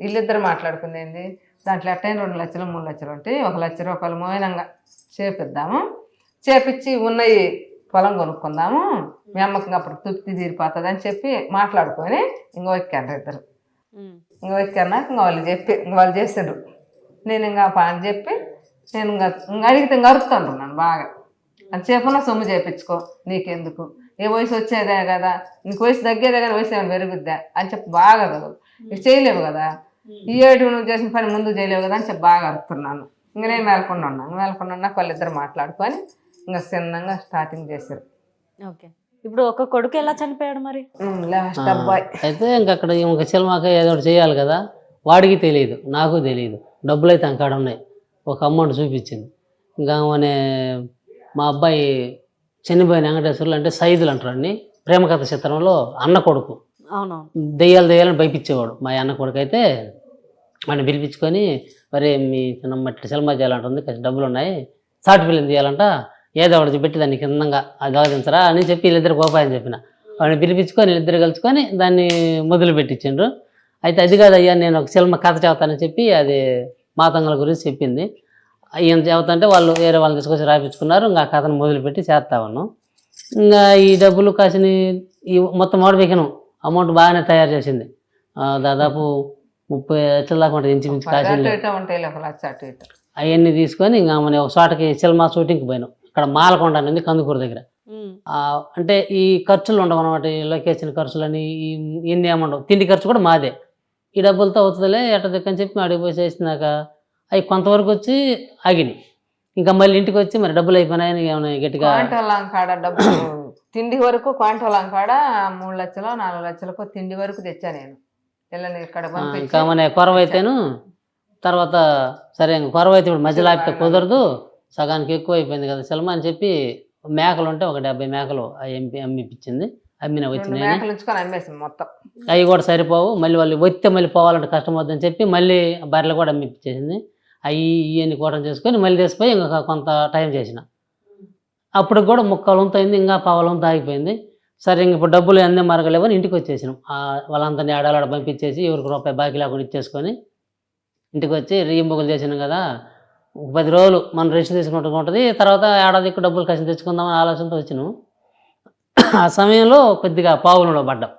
వీళ్ళిద్దరు మాట్లాడుకుంది, దాంట్లో ఎట్టయినా 2 లక్షలు 3 లక్షలు ఉంటాయి, 1,00,000 రూపాయలు మోయినంగా చేపిద్దాము, చేపించి ఉన్నాయి పొలం కొనుక్కుందాము, మీ అమ్మకి అప్పుడు తృప్తి తీరిపోతుంది అని చెప్పి మాట్లాడుకొని ఎక్కాను ఇద్దరు. ఎక్కాక వాళ్ళు చేసిండ్రు. నేను ఇంకా పని చెప్పి నేను ఇంకా అడిగితే అరుతాను నన్ను బాగా, అని చెప్పినా సొమ్ము చేయించుకో, నీకెందుకు, ఏ వయసు వచ్చేదే కదా, నీకు వయసు తగ్గేదే కానీ వయసు ఏమైనా పెరుగుద్దా అని చెప్పి బాగా ఇవి చేయలేవు కదా, ఈ ఏడు నువ్వు చేసిన పని ముందు చేయలేవు కదా అని చెప్పి బాగా అరుతున్నాను. ఇంక నేను మేల్కొండ వాళ్ళిద్దరు మాట్లాడుకొని ఇంకా చిన్నంగా స్టార్టింగ్ చేశారు. ఓకే, ఇప్పుడు ఒక కొడుకు ఎలా చనిపోయాడు మరి? లాస్ట్ అబ్బాయి అయితే ఇంకా అక్కడ ఇంక సినిమాకి ఏదో ఒకటి చేయాలి కదా, వాడికి తెలియదు, నాకు తెలియదు, డబ్బులు అయితే అంకాడ ఉన్నాయి, ఒక అమౌంట్ చూపించింది. ఇంకా మా అబ్బాయి చనిపోయిన వెంకటేశ్వర్లు అంటే సైదులు అంటారు అన్ని, ప్రేమకథ చిత్రంలో అన్న కొడుకు, దెయ్యాలని భయపించేవాడు. మా అన్న కొడుకు అయితే వాడిని పిలిపించుకొని, మరి మీ చిన్నమ్మ ఇట్లా సినిమా చేయాలంటుంది, కొంచెం డబ్బులు ఉన్నాయి, షార్ట్ ఫిల్మ్ తీయాలంట, ఏదో ఒకటి పెట్టి దాన్ని కిందంగా అది ఆలోచించరా అని చెప్పి వీళ్ళిద్దరు కోపాయని చెప్పిన. వాడిని పిలిపించుకొని వీళ్ళిద్దరు కలుసుకొని దాన్ని మొదలు పెట్టించిండ్రు. అయితే అది కాదయ్యా, నేను ఒక సినిమా కథ చెబుతానని చెప్పి అది మాతంగల గురించి చెప్పింది. ఈయన చెబుతుంటే వాళ్ళు వేరే వాళ్ళని తీసుకొచ్చి రాయించుకున్నారు. ఇంకా ఆ కథను మొదలుపెట్టి చేస్తా ఉన్నాం. ఇంకా ఈ డబ్బులు కాసిన ఈ మొత్తం మోడిపోయినాం, అమౌంట్ బాగానే తయారు చేసింది, దాదాపు 30 లక్షల దాకా ఉంటుంది ఇంచుమించు కాసింది. అవన్నీ తీసుకొని ఇంకా మన ఒక చోటకి సినిమా షూటింగ్కి పోయినాం. అక్కడ మాలకొండ అనేది కందుకూరు దగ్గర. అంటే ఈ ఖర్చులు ఉండవు అనమాట, ఈ లొకేషన్ ఖర్చులని ఇన్ని ఏమండవు, తిండి ఖర్చు కూడా మాదే. ఈ డబ్బులతో అవుతుందిలే ఎట్ట దిక్కని చెప్పి అడిగి పోయి చేసినాక అవి కొంతవరకు వచ్చి ఆగినాయి. ఇంకా మళ్ళీ ఇంటికి వచ్చి మరి డబ్బులు అయిపోయినాయని ఏమైనా గట్టిగా డబ్బులు తిండి వరకు క్వాంటోలాంకాడ 3 లక్షలు 4 లక్షలకు తిండి వరకు తెచ్చా నేను. ఇంకా మన కొరవ అయితేను తర్వాత సరే ఇంకా కొరవ అయితే ఇప్పుడు మధ్యలో ఆపితే కుదరదు, సగానికి ఎక్కువ అయిపోయింది కదా సినిమా అని చెప్పి మేకలు ఉంటే ఒక 70 మేకలు అమ్మిపించింది. అమ్మిన వచ్చినాయి మొత్తం అవి కూడా సరిపోవు, మళ్ళీ వాళ్ళు వస్తే మళ్ళీ పోవాలంటే కష్టం అవుతుందని చెప్పి మళ్ళీ బర్రెలు కూడా అమ్మిపించేసింది. అవి ఇవన్నీ కూటం చేసుకొని మళ్ళీ తీసిపోయి ఇంకా కొంత టైం చేసిన. అప్పుడు కూడా 3/4 వంతు అయింది, ఇంకా 1/4 వంతు ఆగిపోయింది. సరే ఇంక ఇప్పుడు డబ్బులు అన్నీ మరగలేవని ఇంటికి వచ్చేసినాం. వాళ్ళందరినీ ఆడాలాడ పంపించేసి ఎవరికి రూపాయి బాకీ లేకుండా ఇచ్చేసుకొని ఇంటికి వచ్చి రీయింబుకులు చేసినాం కదా, 10 రోజులు మనం రెస్ట్ తీసుకున్నట్టుగా ఉంటుంది. తర్వాత ఏడాదికి డబ్బులు కలిసి తెచ్చుకుందామని ఆలోచనతో వచ్చినాం. ఆ సమయంలో కొద్దిగా పావులలో పడ్డాం.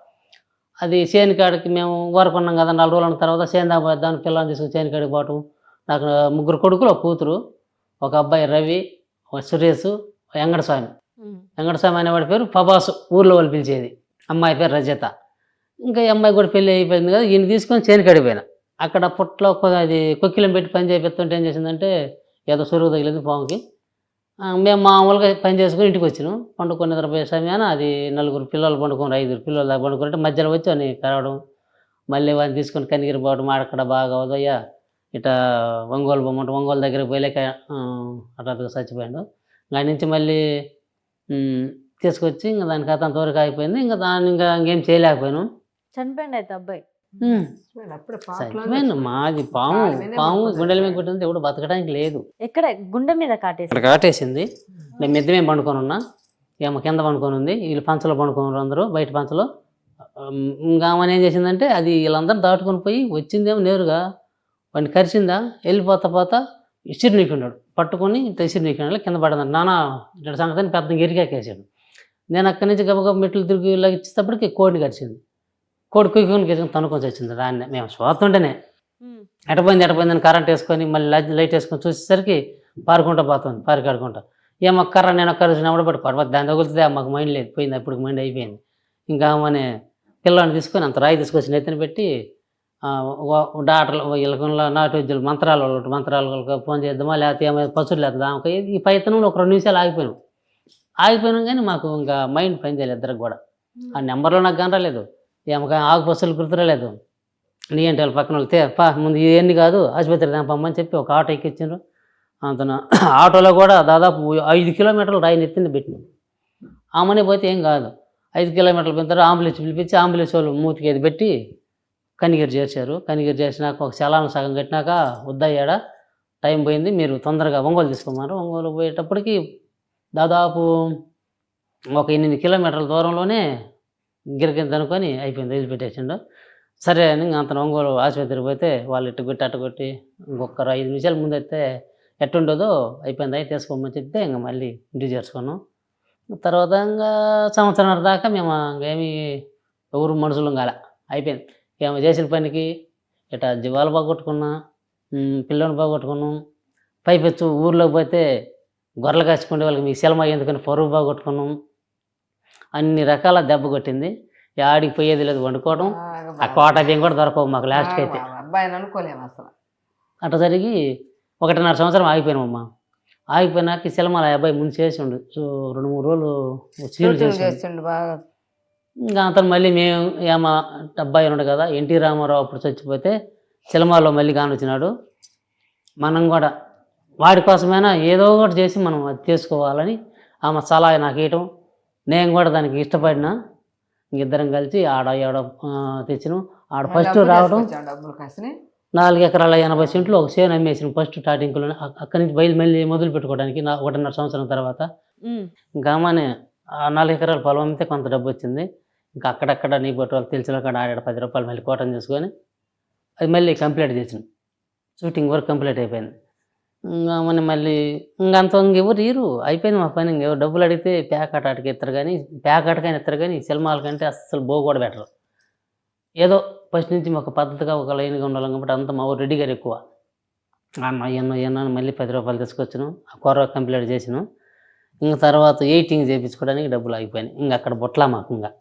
అది చేనికాడికి మేము ఊరుకున్నాం కదా, 4 రోజుల తర్వాత దాని పిల్లల్ని తీసుకుని చేనికాడికి పోవటం. నాకు 3 కొడుకులు, ఒక కూతురు, ఒక అబ్బాయి రవి, ఒక సురేష్, వెంకటస్వామి. వెంకటస్వామి అనేవాడి పేరు పబాసు, ఊర్లో వాళ్ళు పిలిచేది. అమ్మాయి పేరు రజత. ఇంకా ఈ అమ్మాయి కూడా పెళ్ళి అయిపోయింది కదా, ఈయన తీసుకొని చేనికాడికి పోయినా. అక్కడ పుట్లో అది కొక్కిలం పెట్టి పని చేపిస్తుంటే ఏం చేసిందంటే ఏదో సురుగు తగిలింది పాముకి. మేము మామూలుగా పని చేసుకుని ఇంటికి వచ్చినాం. పండుకొని నిద్రపోయే సమయాన అది 4 పిల్లలు పండుకొని 5 పిల్లలు దాకా పండుకుంటే మధ్యలో వచ్చి అని కరవడం, మళ్ళీ వాడిని తీసుకొని కనిగిరి పోవడం అక్కడ బాగా అవుదయ్యా ఇట్లా ఒంగోలు బొమ్మంటే ఒంగోలు దగ్గరికి పోయలేక అట్లా చచ్చిపోయాడు. దాని నుంచి మళ్ళీ తీసుకొచ్చి ఇంకా దాని కథ అంతవరకు అయిపోయింది. ఇంకా దాన్ని ఇంకేం చేయలేకపోయాను. చనిపోయింది అయితే అబ్బాయి. అప్పుడు చచ్చిపోయాను. మాది పాము గుండెల మీద కొట్టింది, ఎవడు బతకడానికి లేదు. ఎక్కడ గుండె మీద కాటేసి ఇక్కడ కాటేసింది. నేను మిద్ద మీద పండుకొని ఉన్నా, ఏమో కింద పండుకొని ఉంది, వీళ్ళు పంచలో పండుకున్నారు అందరూ బయట పంచలో. ఇంకా ఆమె ఏం చేసిందంటే అది వీళ్ళందరూ దాటుకొని పోయి వచ్చిందేమో నేరుగా వాడిని కరిచిందా, వెళ్ళిపోతా ఇసిరి నీకున్నాడు, పట్టుకొని ఇట్లా ఇసిరి నీకున్నాడు, కింద పడదాను నానా ఇట్లా సంగతిని పెద్ద గిరికాకేసాడు. నేను అక్కడి నుంచి గబగబ మెట్లు తిరిగి ఇచ్చేటప్పటికి కోడిని కరిచింది. కోడి కుయ్యకొని గెలుచుకొని తనుకొని వచ్చింది. దాన్ని మేము చూస్తుంటేనే ఎటపోయింది అని కరెంట్ వేసుకొని మళ్ళీ లైట్ వేసుకొని చూసేసరికి పారుకుంటా పోతుంది, పారికాడుకుంటా. ఏమో కర్ర నేను ఒక్కరు వచ్చినప్పుడు పడిపోయి దాని తగులుతుంది. మాకు మైండ్ లేదు, పోయింది, అప్పుడు మైండ్ అయిపోయింది. ఇంకా ఆమె పిల్లని తీసుకొని అంత రాయి తీసుకొచ్చి నెత్తిన పెట్టి డాక్టర్లు వీళ్ళకున్న నాటు వైద్యులు మంత్రాలు వాళ్ళకి ఫోన్ చేద్దామా, లేకపోతే ఏమైనా పసులు లేదా ఆమె ఈ ప్రయత్నంలో ఒక 2 నిమిషాలు ఆగిపోయినాం కానీ మాకు ఇంకా మైండ్ పని చేయలేదు ఇద్దరికి కూడా. ఆ నెంబర్లో నాకు కనరాలేదు, ఏమక ఆకు పసులు గుర్తురాలేదు. నీ అంటే వాళ్ళ పక్కన వాళ్ళు ముందు ఇవన్నీ కాదు ఆసుపత్రి పంపమని చెప్పి ఒక ఆటో ఎక్కించారు. అంతన ఆటోలో కూడా దాదాపు 5 కిలోమీటర్లు రాయి నెత్తింది పెట్టినాం. ఆమెనే పోతే ఏం కాదు, 5 కిలోమీటర్లు పోయిన అంబులెన్స్ పిలిపించి అంబులెన్స్ వాళ్ళు మూతికి ఏది పెట్టి కనిగిరి చేర్చారు. కనిగిరి చేసినాక ఒక చలాన సగం కట్టినాక వద్దయ్యాడా టైం పోయింది, మీరు తొందరగా ఒంగోలు తీసుకోమన్నారు. ఒంగోలు పోయేటప్పటికి దాదాపు ఒక 8 కిలోమీటర్ల దూరంలోనే గిరికింత అనుకొని అయిపోయింది, వదిలిపెట్టేసిండు. సరే అని అంత ఒంగోలు ఆసుపత్రికి పోతే వాళ్ళు ఇట్టు కొట్టి అట్టు కొట్టి ఇంకొక 5 నిమిషాల ముందు అయితే ఎట్టుండదో అయిపోయింది, అయి తీసుకోమని చెప్తే ఇంకా మళ్ళీ ఇంటికి చేర్చుకున్నాం. తర్వాత ఇంకా సంవత్సరం దాకా మేము ఏమి ఎవరు మనుషులు కాలే, అయిపోయింది. ఏమో చేసిన పనికి ఇట్లా జీవాలు బాగొట్టుకున్నా, పిల్లని బాగొట్టుకున్నాం. పైపెచ్చు ఊర్లోకి పోతే గొర్రెలు కాచుకుంటే వాళ్ళకి మీ సెలమ ఎందుకని పరువు బాగొట్టుకున్నాం. అన్ని రకాల దెబ్బ కొట్టింది. ఆడికి పోయేది లేదు, వండుకోవడం. ఆ కోట బియ్యం కూడా దొరకవు మాకు లాస్ట్కి అయితే. అబ్బాయిని అనుకోలేము అసలు. అట్లా జరిగి 1.5 సంవత్సరం ఆగిపోయినామమ్మా. ఆగిపోయినాక సినిమాలు ఆ అబ్బాయి ముందు చేసిండు. సో 2-3 రోజులు సీల్ చేసిండు బాగా. ఇంకా అతను మళ్ళీ మేము ఏమో అబ్బాయి ఉన్నాడు కదా, ఎన్టీ రామారావు అప్పుడు చచ్చిపోతే సినిమాలో మళ్ళీ కానొచ్చినాడు. మనం కూడా వాడి కోసమైనా ఏదో ఒకటి చేసి మనం అది చేసుకోవాలని ఆమె సలహా నాకు ఇవ్వటం, నేను కూడా దానికి ఇష్టపడిన. ఇద్దరం కలిసి ఆడ తెచ్చినాం. ఆడ ఫస్ట్ రావడం 4 ఎకరాల 80 సెంట్లు ఒక చేను అమ్మేసిన ఫస్ట్ స్టార్టింగ్లోనే. అక్కడి నుంచి మళ్ళీ మొదలు పెట్టుకోవడానికి 1.5 సంవత్సరం తర్వాత ఇంకా అమ్మనే 4 ఎకరాల పొలం అమ్మితే కొంత డబ్బు వచ్చింది. ఇంకా అక్కడక్కడ నీ బట్టి వాళ్ళు తెలిసిన కాడ ఆడ 10 రూపాయలు మళ్ళీ కోటం చేసుకొని అది మళ్ళీ కంప్లీట్ చేసినాం. షూటింగ్ వర్క్ కంప్లీట్ అయిపోయింది. ఇంకా మన మళ్ళీ ఇంకంత ఇంకెవరు ఇరు అయిపోయింది మా పని. ఇంకెవరు డబ్బులు అడిగితే ప్యాకెట్ ఆటకి ఇస్తారు కానీ ప్యాకెట్కైనా ఇస్తారు కానీ సినిమాల కంటే అస్సలు బో కూడా బెటర్. ఏదో ఫస్ట్ నుంచి ఒక పద్ధతిగా ఒక లైన్గా ఉండాలి కాబట్టి అంత మా ఊరు రెడ్డి గారు ఎక్కువ. ఎన్నో మళ్ళీ 10 రూపాయలు తీసుకొచ్చాను, ఆ కూర కంప్లీట్ చేసినాం. ఇంకా తర్వాత ఎయిటింగ్ చేయించుకోవడానికి డబ్బులు ఆగిపోయినాయి. ఇంకా అక్కడ బొట్ల మాకు ఇంకా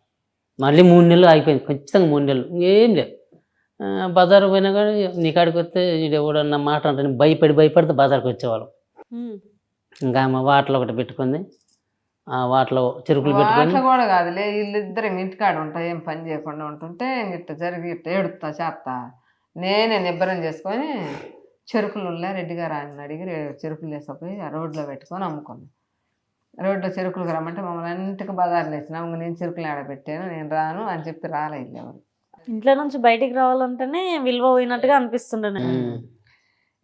మళ్ళీ 3 నెలలు ఆగిపోయింది, ఖచ్చితంగా 3 నెలలు ఏం లేదు. బజారు పోయినా కానీ నీ కాడికి వస్తే ఇది ఎవడన్నా మాట అంటే భయపడితే బజార్కి వచ్చేవాళ్ళం. ఇంకా మా వాటలో ఒకటి పెట్టుకుంది, ఆ వాటలో చెరుకులు పెట్టుకొని కూడా కాదులే, వీళ్ళిద్దరు ఇంటికాడ ఉంటా ఏం పని చేయకుండా ఉంటుంటే ఇట్లా జరిగి ఇట్లా ఏడుతా చేస్తా నేనే నిబ్బరం చేసుకొని చెరుకులు రెడ్డి గారు ఆయన అడిగి చెరుకులు వేసపోయి ఆ రోడ్లో పెట్టుకొని అమ్ముకున్నాను. రోడ్లో చెరుకులకు రమ్మంటే మమ్మల్ని అన్నింటికి బజార్లు వేసినా నేను చెరుకులు ఆడబెట్టాను, నేను రాను అని చెప్పి రాలేదు ఎవరు. ఇంట్లో నుంచి బయటికి రావాలంటేనే విలువ పోయినట్టుగా అనిపిస్తుండే.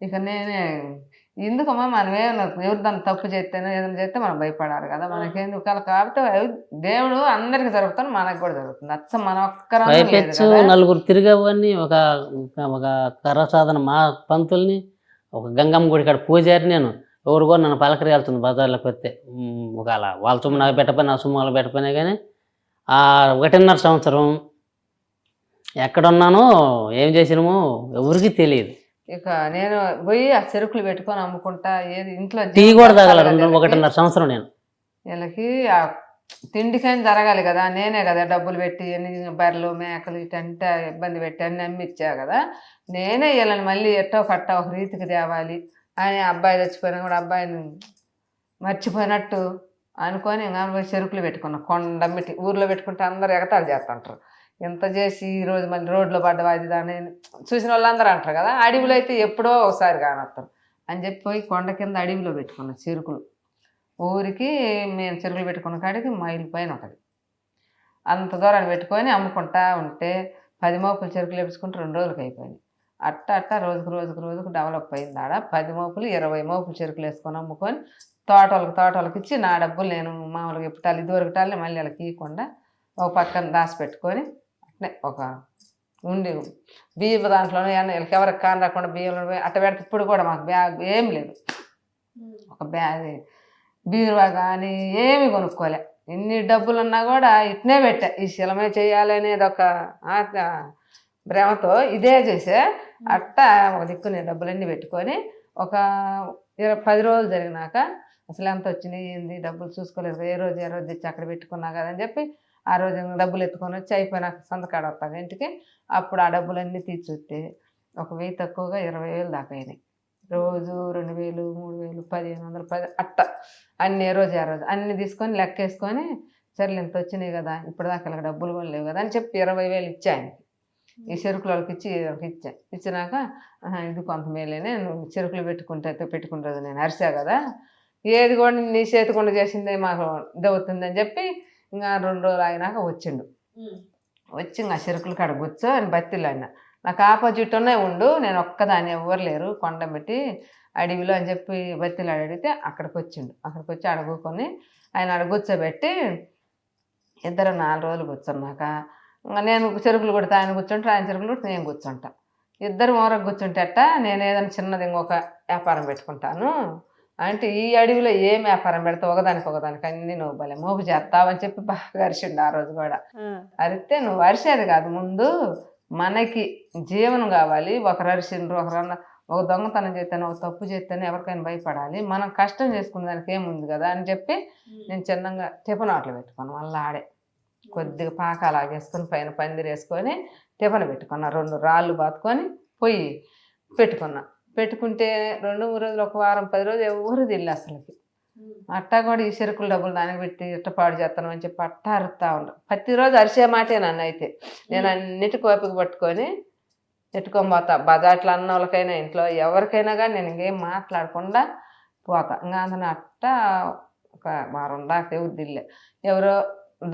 ఇక నేనే ఎందుకమ్మా మనం ఏమన్నా ఎవరు దాన్ని తప్పు చేస్తేనో ఏదైనా చేస్తే మనం భయపడాలి కదా, మనకేందుకు కాబట్టి దేవుడు అందరికి జరుగుతాను, మనకు కూడా జరుగుతుంది. అచ్చ మన ఒక్కరు నలుగురు తిరిగేవాడిని. ఒక కర్ర సాధన మా పంతుల్ని, ఒక గంగమ్మ గుడి కాడ పూజారి నేను. ఎవరు కూడా నన్ను పలకరేళ్తుంది బజార్లోకి వస్తే. ఒకవేళ వాళ్ళ సొమ్ము నాకు పెట్టకపోయినా నా సొమ్ము వాళ్ళు పెట్టకపోయినా కానీ ఆ 1.5 సంవత్సరం ఎక్కడున్నానో ఏం చేసినామో ఎవరికి తెలియదు. ఇక నేను పోయి ఆ చెరుకులు పెట్టుకొని అమ్ముకుంటా, ఏది ఇంట్లో టీ కూడా తాగల 1.5 సంవత్సరం నేను. వీళ్ళకి ఆ తిండికైనా జరగాలి కదా, నేనే కదా డబ్బులు పెట్టి ఎన్ని బర్రెలు మేకలు ఇటంటే ఇబ్బంది పెట్టి అన్ని అమ్మిచ్చా కదా, నేనే వీళ్ళని మళ్ళీ ఎట్టో కట్ట ఒక రీతికి తేవాలి అని. అబ్బాయి చచ్చిపోయినా కూడా అబ్బాయిని మర్చిపోయినట్టు అనుకొని ఇంకా చెరుకులు పెట్టుకున్నా. కొండమ్మిటి ఊర్లో పెట్టుకుంటే అందరు ఎగతాళి చేస్తుంటారు, ఎంత చేసి ఈరోజు మళ్ళీ రోడ్లో పడ్డవా అది దాన్ని చూసిన వాళ్ళందరూ అంటారు కదా, అడవిలో అయితే ఎప్పుడో ఒకసారి కానొస్తారు అని చెప్పి పోయి కొండ కింద అడవిలో పెట్టుకున్న చెరుకులు. ఊరికి మేము చెరుకులు పెట్టుకున్న కాడికి మైలు పైన ఉంటుంది. అంత దూరాన్ని పెట్టుకొని అమ్ముకుంటా ఉంటే 10 మోపులు చెరుకులు వేపించుకుంటే 2 రోజులకి అయిపోయినాయి. అట్ట రోజుకు డెవలప్ అయింది. ఆడ 10 మోపులు 20 మోపులు చెరుకులు వేసుకొని అమ్ముకొని తోటోళ్ళకి ఇచ్చి నా డబ్బులు నేను మామూలుగా ఇప్పటాలి ఇదివరకటాలని మళ్ళీ వాళ్ళకి ఇవ్వకుండా ఒక పక్కన దాచిపెట్టుకొని అట్నే ఒక ఉండి బియ్యం దాంట్లోనే వీళ్ళకి ఎవరికి కాని రాకుండా బియ్యంలో అట్ట పెడితే ఇప్పుడు కూడా మాకు బ్యాగ్ ఏం లేదు. ఒక బ్యాగ్ బీరువా కానీ ఏమి కొనుక్కోలే. ఎన్ని డబ్బులు ఉన్నా కూడా ఇట్నే పెట్టా. ఈ శిలమే చేయాలనేది ఒక భ్రమతో ఇదే చేసే. అట్ట ఒక దిక్కు నేను డబ్బులన్నీ పెట్టుకొని ఒక 10 రోజులు జరిగినాక అసలు ఎంత వచ్చినాయి ఏంది డబ్బులు చూసుకోలేదు. ఏ రోజు తెచ్చి అక్కడ పెట్టుకున్నా కదని చెప్పి ఆ రోజు డబ్బులు ఎత్తుకొని వచ్చి అయిపోయినాక సంతకాడ వస్తాను ఇంటికి. అప్పుడు ఆ డబ్బులన్నీ తీర్చుస్తే ఒక 1000 తక్కువగా 20,000 దాకా అయినాయి. రోజు 2,000, 3,000, 1,500, 10 అట్ట అన్ని ఏ రోజు అన్ని తీసుకొని లెక్కేసుకొని సర్లే ఇంత వచ్చినాయి కదా ఇప్పటిదాకా ఇలా డబ్బులు కూడా లేవు కదా అని చెప్పి 20,000 ఇచ్చా ఆయనకి. ఈ చెరుకులు వాళ్ళకి ఇచ్చినాక ఇది కొంత మేలేనే నువ్వు చెరుకులు పెట్టుకుంటుంది నేను అరిసా కదా, ఏది కూడా నీ చేతికుండా చేసిందే మాకు ఇదవుతుందని చెప్పి ఇంకా 2 రోజులు అయినాక వచ్చిండు. వచ్చి ఇంకా చెరుకులు కాడ కూర్చో అని బత్తిలు ఆయన నాకు ఆపోజిట్ ఉన్నాయి ఉండు, నేను ఒక్కదాన్ని ఎవ్వరు లేరు కొండ పెట్టి అడవిలో అని చెప్పి బత్తిలు అడిగితే అక్కడికి వచ్చిండు. అక్కడికి వచ్చి అడుగుకొని ఆయన అక్కడ కూర్చోబెట్టి ఇద్దరు 4 రోజులు కూర్చున్నాక నేను చెరుకులు కొడితే ఆయన కూర్చుంటే ఆయన చెరుకులు కొడితే నేను కూర్చుంటా. ఇద్దరు మోరకు కూర్చుంటే అట్ట నేను ఏదైనా చిన్నది ఇంకొక వ్యాపారం పెట్టుకుంటాను అంటే ఈ అడవిలో ఏం వ్యాపారం పెడతా ఒకదానికి అన్ని నువ్వు భలే మోపు చేస్తావని చెప్పి బాగా అరిచిండు. ఆ రోజు కూడా అరిస్తే నువ్వు అరిసేది కాదు, ముందు మనకి జీవనం కావాలి. ఒకరు అరిసిండ్రు ఒకరన్నా ఒక దొంగతనం చేస్తాను ఒక తప్పు చేస్తాను ఎవరికైనా భయపడాలి, మనం కష్టం చేసుకునే దానికి ఏముంది కదా అని చెప్పి నేను చిన్నగా టిఫిన్ ఆటలు పెట్టుకున్నాను. మళ్ళీ ఆడే కొద్దిగా పాక అలాగేసుకొని పైన పందిరి వేసుకొని టిఫిన్ పెట్టుకున్నా. 2 రాళ్ళు బాతుకొని పొయ్యి పెట్టుకుంటే 2-3 రోజులు ఒక వారం 10 రోజులు ఎవరు తిల్లి అసలుకి. అట్టా కూడా ఈ చెరుకులు డబ్బులు దానికి పెట్టి ఇట్ట పాడు చేస్తాను అని చెప్పి అట్టా అరుతా ఉంటాను. ప్రతిరోజు అరిసే మాటే నన్ను అయితే నేను అన్నిటికి ఓపిక పట్టుకొని ఎట్టుకొని పోతా. బజార్లో అన్న వాళ్ళకైనా ఇంట్లో ఎవరికైనా కానీ నేను ఇంకేం మాట్లాడకుండా పోతా. ఇంకా అందులో అట్టా ఒక వారం దాకా ఎవరు దిల్లే. ఎవరో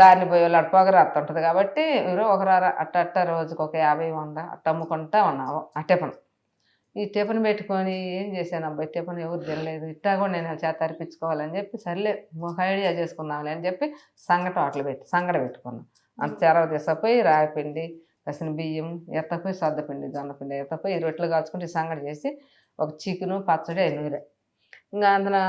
దారిని పోయే వాళ్ళు అటుపోగర అత్తుంటుంది కాబట్టి ఎవరో ఒకరు అట్ట రోజుకి ఒక 50-100 అట్ట అమ్ముకుంటా ఉన్నావు. ఆ టిఫిన్ ఈ టిఫిన్ పెట్టుకొని ఏం చేశాను అబ్బాయి టిఫిన్ ఎవరు తినలేదు ఇట్టా కూడా నేను చేత అరిపించుకోవాలని చెప్పి సర్లే ఒక ఐడియా చేసుకుందాంలే అని చెప్పి సంగడ పెట్టుకున్నాను. అంత చెరవ తీసుకుపోయి రాగిపిండి కసిన బియ్యం ఎత్తపోయి సద్దపిండి జొన్నపిండి ఎత్తపోయి 2 రొట్టెలు కాల్చుకుంటే సంగడి చేసి ఒక చికెను పచ్చడి నూనె. ఇంకా అందున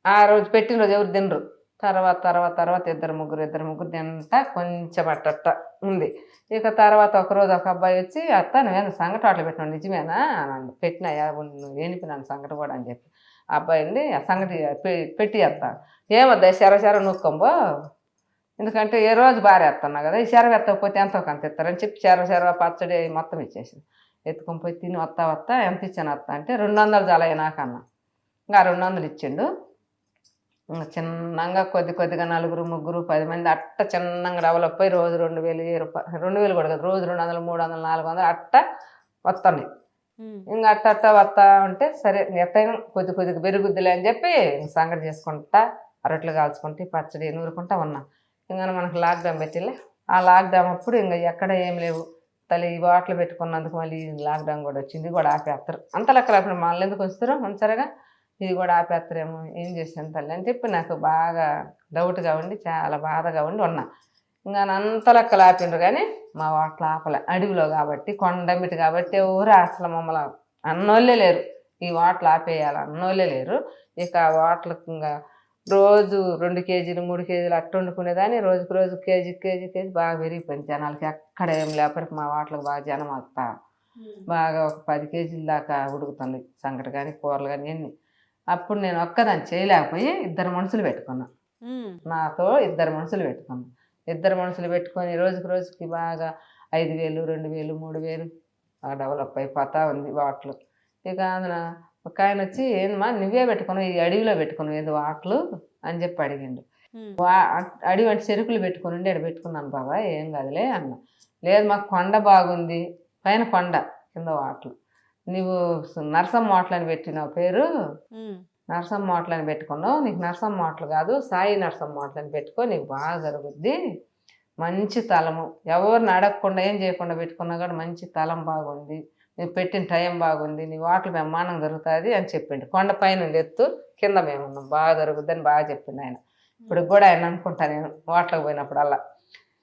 ఆ రోజు పెట్టిన రోజు ఎవరు తినరు. తర్వాత ఇద్దరు ముగ్గురు తింటా కొంచెం అట్ట ఉంది. ఇక తర్వాత ఒకరోజు ఒక అబ్బాయి వచ్చి అత్త నువ్వేనా సంగటి అట్లా పెట్టినావు నిజమేనా అని పెట్టినాయా నువ్వు ఏనిపినాను సంగటి కూడా అని చెప్పి ఆ అబ్బాయి అండి ఆ సంగటి పెట్టి వేస్తా ఏమద్దా చెర నూక్కంబో ఎందుకంటే ఏ రోజు భార్య ఎత్తున్నా కదా ఈ చెర ఎత్తకపోతే ఎంతో కొంత ఇస్తారని చెప్పి చెర పచ్చడి మొత్తం ఇచ్చేసి ఎత్తుకొని పోయి తిని వస్తా ఎంత ఇచ్చాను అత్త అంటే 200 చాలా నాకన్నా. ఇంకా 200 ఇచ్చిండు. ఇంకా చిన్నగా కొద్దిగా 4, 3, 10 మంది అట్ట చిన్నగా డెవలప్ అయ్యి రోజు 2,000 రూపాయలు 2,000 కూడా కదా రోజు 200, 300, 400 అట్ట వస్తున్నాయి. ఇంకా అట్ట వస్తా ఉంటే సరే ఎట్టయినా కొద్దిగా పెరుగుద్దిలే అని చెప్పి సంగటి చేసుకుంటా రొట్టెలు కాల్చుకుంటే పచ్చడి నూరుకుంటా ఉన్నా. ఇంకా మనకు లాక్డౌన్ పెట్టిలే. ఆ లాక్డౌన్ అప్పుడు ఇంకా ఎక్కడ ఏం లేవు తల్లి ఈ బాటలు పెట్టుకున్నందుకు మళ్ళీ లాక్డౌన్ కూడా వచ్చింది కూడా ఆపేస్తారు. అంత లెక్కలు అప్పుడు మళ్ళీ ఎందుకు వస్తారో ఉంచరగా ఇది కూడా ఆపేస్తారేమో ఏం చేసాను తల్లి అని చెప్పి నాకు బాగా డౌట్గా ఉండి చాలా బాధగా ఉండి ఉన్నా. ఇంకా అంత లెక్కలు ఆపిండ్రు కానీ మా వాటలు ఆపలే. అడవిలో కాబట్టి కొండమిటి కాబట్టి ఎవరు అసలు మమ్మల్ని అన్నోళ్ళే లేరు. ఈ వాటలు ఆపేయాలి అన్నోళ్ళే లేరు. ఇక వాటలకు ఇంకా రోజు 2 కేజీలు 3 కేజీలు అట్టు వండుకునేదాన్ని రోజు కేజీ బాగా పెరిగిపోయింది జనాలకి. ఎక్కడ ఏం లేకపోతే మా వాటలకు బాగా జనం వస్తా బాగా ఒక 10 కేజీల దాకా ఉడుకుతుంది సంగటి కానీ కూరలు కానీ అన్నీ. అప్పుడు నేను ఒక్కదాన్ని చేయలేకపోయి 2 మనుషులు పెట్టుకున్నా. నాతో 2 మనుషులు పెట్టుకున్నా. 2 మనుషులు పెట్టుకొని రోజుకి బాగా 5,000, 2,000, 3,000 డెవలప్ అయిపోతా ఉంది వాటలు. ఇక అందులో ఒక ఆయన వచ్చి ఏమా నువ్వే పెట్టుకున్నావు ఈ అడవిలో పెట్టుకున్నావు ఏదో వాటలు అని చెప్పి అడిగిండు. అడవి అంటే చెరుకులు పెట్టుకుని ఉండి అక్కడ పెట్టుకున్నాను బాబా ఏం కాదులే అన్న. లేదు మాకు కొండ బాగుంది, పైన కొండ కింద వాటలు, నువ్వు నరసమ్మ హోటల్ అని పెట్టినావు పేరు, నరసమ్మ హోటల్ అని పెట్టుకున్నావు, నీకు నరసమ్మ హోటల్ కాదు సాయి నరసమ్మ హోటల్ అని పెట్టుకో, నీకు బాగా జరుగుద్ది, మంచి తలము, ఎవరిని అడగకుండా ఏం చేయకుండా పెట్టుకున్నా కూడా మంచి తలం బాగుంది, నువ్వు పెట్టిన టైం బాగుంది, నీ హోటల్ బ్రహ్మాండం జరుగుతుంది అని చెప్పిండు. కొండ పైన ఎత్తు కింద మేము ఉన్నాం, బాగా జరుగుద్ది అని బాగా చెప్పిండు ఆయన. ఇప్పుడు కూడా ఆయన అనుకుంటా నేను హోటల్కి పోయినప్పుడల్లా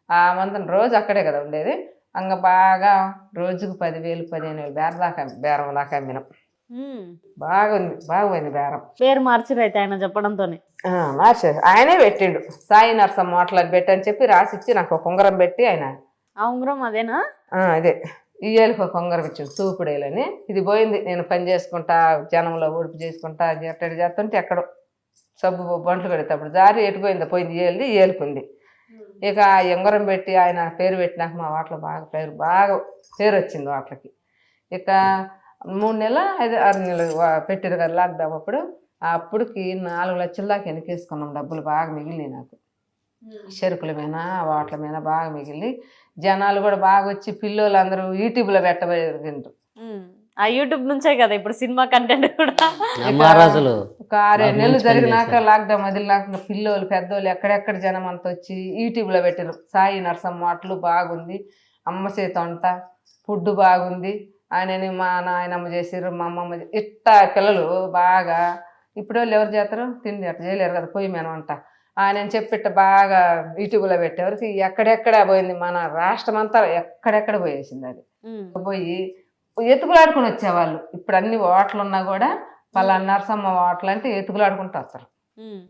ఆ మందం రోజు అక్కడే కదా ఉండేది, అంగ బాగా రోజుకు 10,000 15,000 బేరం దాకా అమ్మినాం. బాగుంది, బాగుంది బేరం. పేరు మార్చిరు అయితే ఆయన చెప్పడంతోనే. మార్చేది ఆయనే పెట్టిండు, సాయి నరసమ్మ హోటల్ అని పెట్టి అని చెప్పి రాసిచ్చి నాకు ఒక ఉంగరం పెట్టి ఆయన. ఆ ఉంగరం అదేనా? అదే ఈ ఏళ్ళకి ఒక ఉంగరం ఇచ్చిండు తూపుడేలని. ఇది పోయింది, నేను పని చేసుకుంటా జనంలో ఉడుపు చేసుకుంటా ఎట్టడి చేస్తుంటే ఎక్కడో సబ్బు బంట్లు కడేటప్పుడు జారి ఎటుపోయిందో పోయింది, ఈ ఏలుకుంది. ఇక ఆ ఉంగరం పెట్టి ఆయన పేరు పెట్టినాక మా వాటిలో బాగా పేరు వచ్చింది వాటికి. ఇక 3 నెలలు 5-6 నెలలు పెట్టారు కదా లాక్డౌన్ అప్పుడు. అప్పటికి 4 లక్షల దాకా వెనకేసుకున్నాం, డబ్బులు బాగా మిగిలినాయి నాకు, చెరుకుల మీద వాటిల మీద బాగా మిగిలి. జనాలు కూడా బాగా వచ్చి పిల్లలు అందరూ యూట్యూబ్లో పెట్టబోయారు. ఆ యూట్యూబ్ నుంచే కదా ఇప్పుడు సినిమా కంటెంట్ కూడా. ఒక 6-7 నెలలు జరిగినాక లాక్డౌన్ వదిలినాక పిల్లలు పెద్దోళ్ళు ఎక్కడెక్కడ జనం అంతా వచ్చి యూట్యూబ్లో పెట్టారు, సాయి నరసమ్మ హోటల్ బాగుంది, అమ్మ చేత వంట, ఫుడ్ బాగుంది, ఆయనని మా నాయనమ్మ చేసారు, మా అమ్మమ్మ ఇట్టా పిల్లలు బాగా. ఇప్పుడు వాళ్ళు ఎవరు చేస్తారు, తిండి అట్లా చేయలేరు కదా పొయ్యి మీద వంట. ఆయన చెప్పిట్ట బాగా యూట్యూబ్లో పెట్టేవారికి ఎక్కడెక్కడ పోయింది, మన రాష్ట్రం అంతా ఎక్కడెక్కడ పోయేసింది. అది పోయి ఎతుకులాడుకుని వచ్చేవాళ్ళు. ఇప్పుడు అన్ని హోటలు ఉన్నా కూడా పలానా నరసమ్మ హోటల్ అంటే ఎతుకులాడుకుంటూ వస్తారు.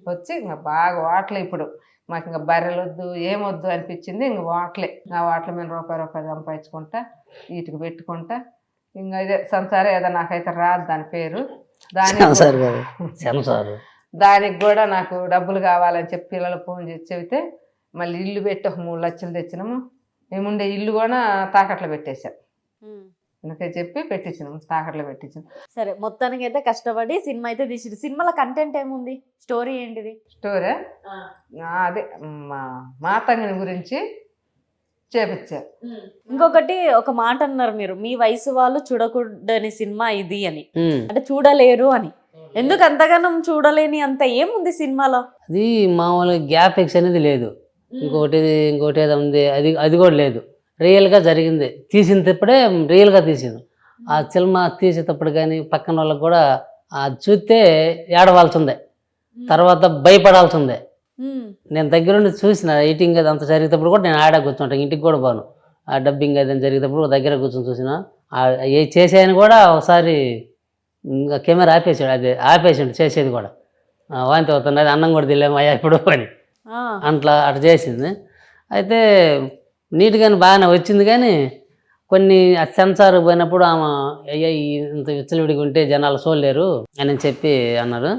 వచ్చి ఇంకా బాగా హోటలే. ఇప్పుడు మాకు ఇంకా బర్రెలు వద్దు ఏమొద్దు అనిపించింది, ఇంక హోటలే. ఆ హోటల్ మీద రూపాయి సంపాదించుకుంటా వీటికి పెట్టుకుంటా. ఇంకా ఇదే సంసారం ఏదో నాకైతే రాదు దాని పేరు. దానికి కూడా నాకు డబ్బులు కావాలని చెప్పి పిల్లలు ఫోన్ చేసి చెబితే మళ్ళీ ఇల్లు పెట్టి ఒక 3 లక్షలు తెచ్చినాము. మేముండే ఇల్లు కూడా తాకట్లో పెట్టేశాం. అందుకే చెప్పి పెట్టించినాము, తాకట్లో పెట్టించాం. సరే, మొత్తానికి అయితే కష్టపడి సినిమా అయితే తీసిరు. సినిమాలో కంటెంట్ ఏముంది, స్టోరీ ఏంటిది? స్టోరీ అదే మా తంగిని గురించి చేపించారు. ఇంకొకటి ఒక మాట అన్నారు మీరు, మీ వయసు వాళ్ళు చూడకూడని సినిమా ఇది అని, అంటే చూడలేరు అని. ఎందుకు అంతగానం చూడలేని అంత ఏముంది సినిమాలో? అది మామూలుగా గ్యాప్ అనేది లేదు, ఇంకోటి ఏదో ఉంది, అది కూడా లేదు. రియల్గా జరిగింది, తీసినప్పుడే రియల్గా తీసింది. ఆ సినిమా తీసేటప్పుడు కానీ పక్కన వాళ్ళకి కూడా అది చూస్తే ఏడవాల్సిందే, తర్వాత భయపడాల్సిందే. నేను దగ్గరుండి చూసిన ఎడిటింగ్ అది అంత జరిగేటప్పుడు కూడా నేను ఆడ కూర్చుంటాను, ఇంటికి కూడా పోను. ఆ డబ్బింగ్ అది జరిగేటప్పుడు దగ్గర కూర్చొని చూసిన. ఏ చేసేయని కూడా ఒకసారి ఇంకా కెమెరా ఆపేసాడు, అది ఆపేసాడు చేసేది కూడా. వాంతి అవుతుంది, అది అన్నం కూడా తెలియము అయ్యా ఇప్పుడు అని అట్లా చేసింది. అయితే నీట్గానే బాగానే వచ్చింది, కానీ కొన్ని సెన్సార్ పోయినప్పుడు ఆమె అయ్యా ఇంత విచ్చలవిడిగా ఉంటే జనాలు చూడలేరు అని చెప్పి అన్నారు.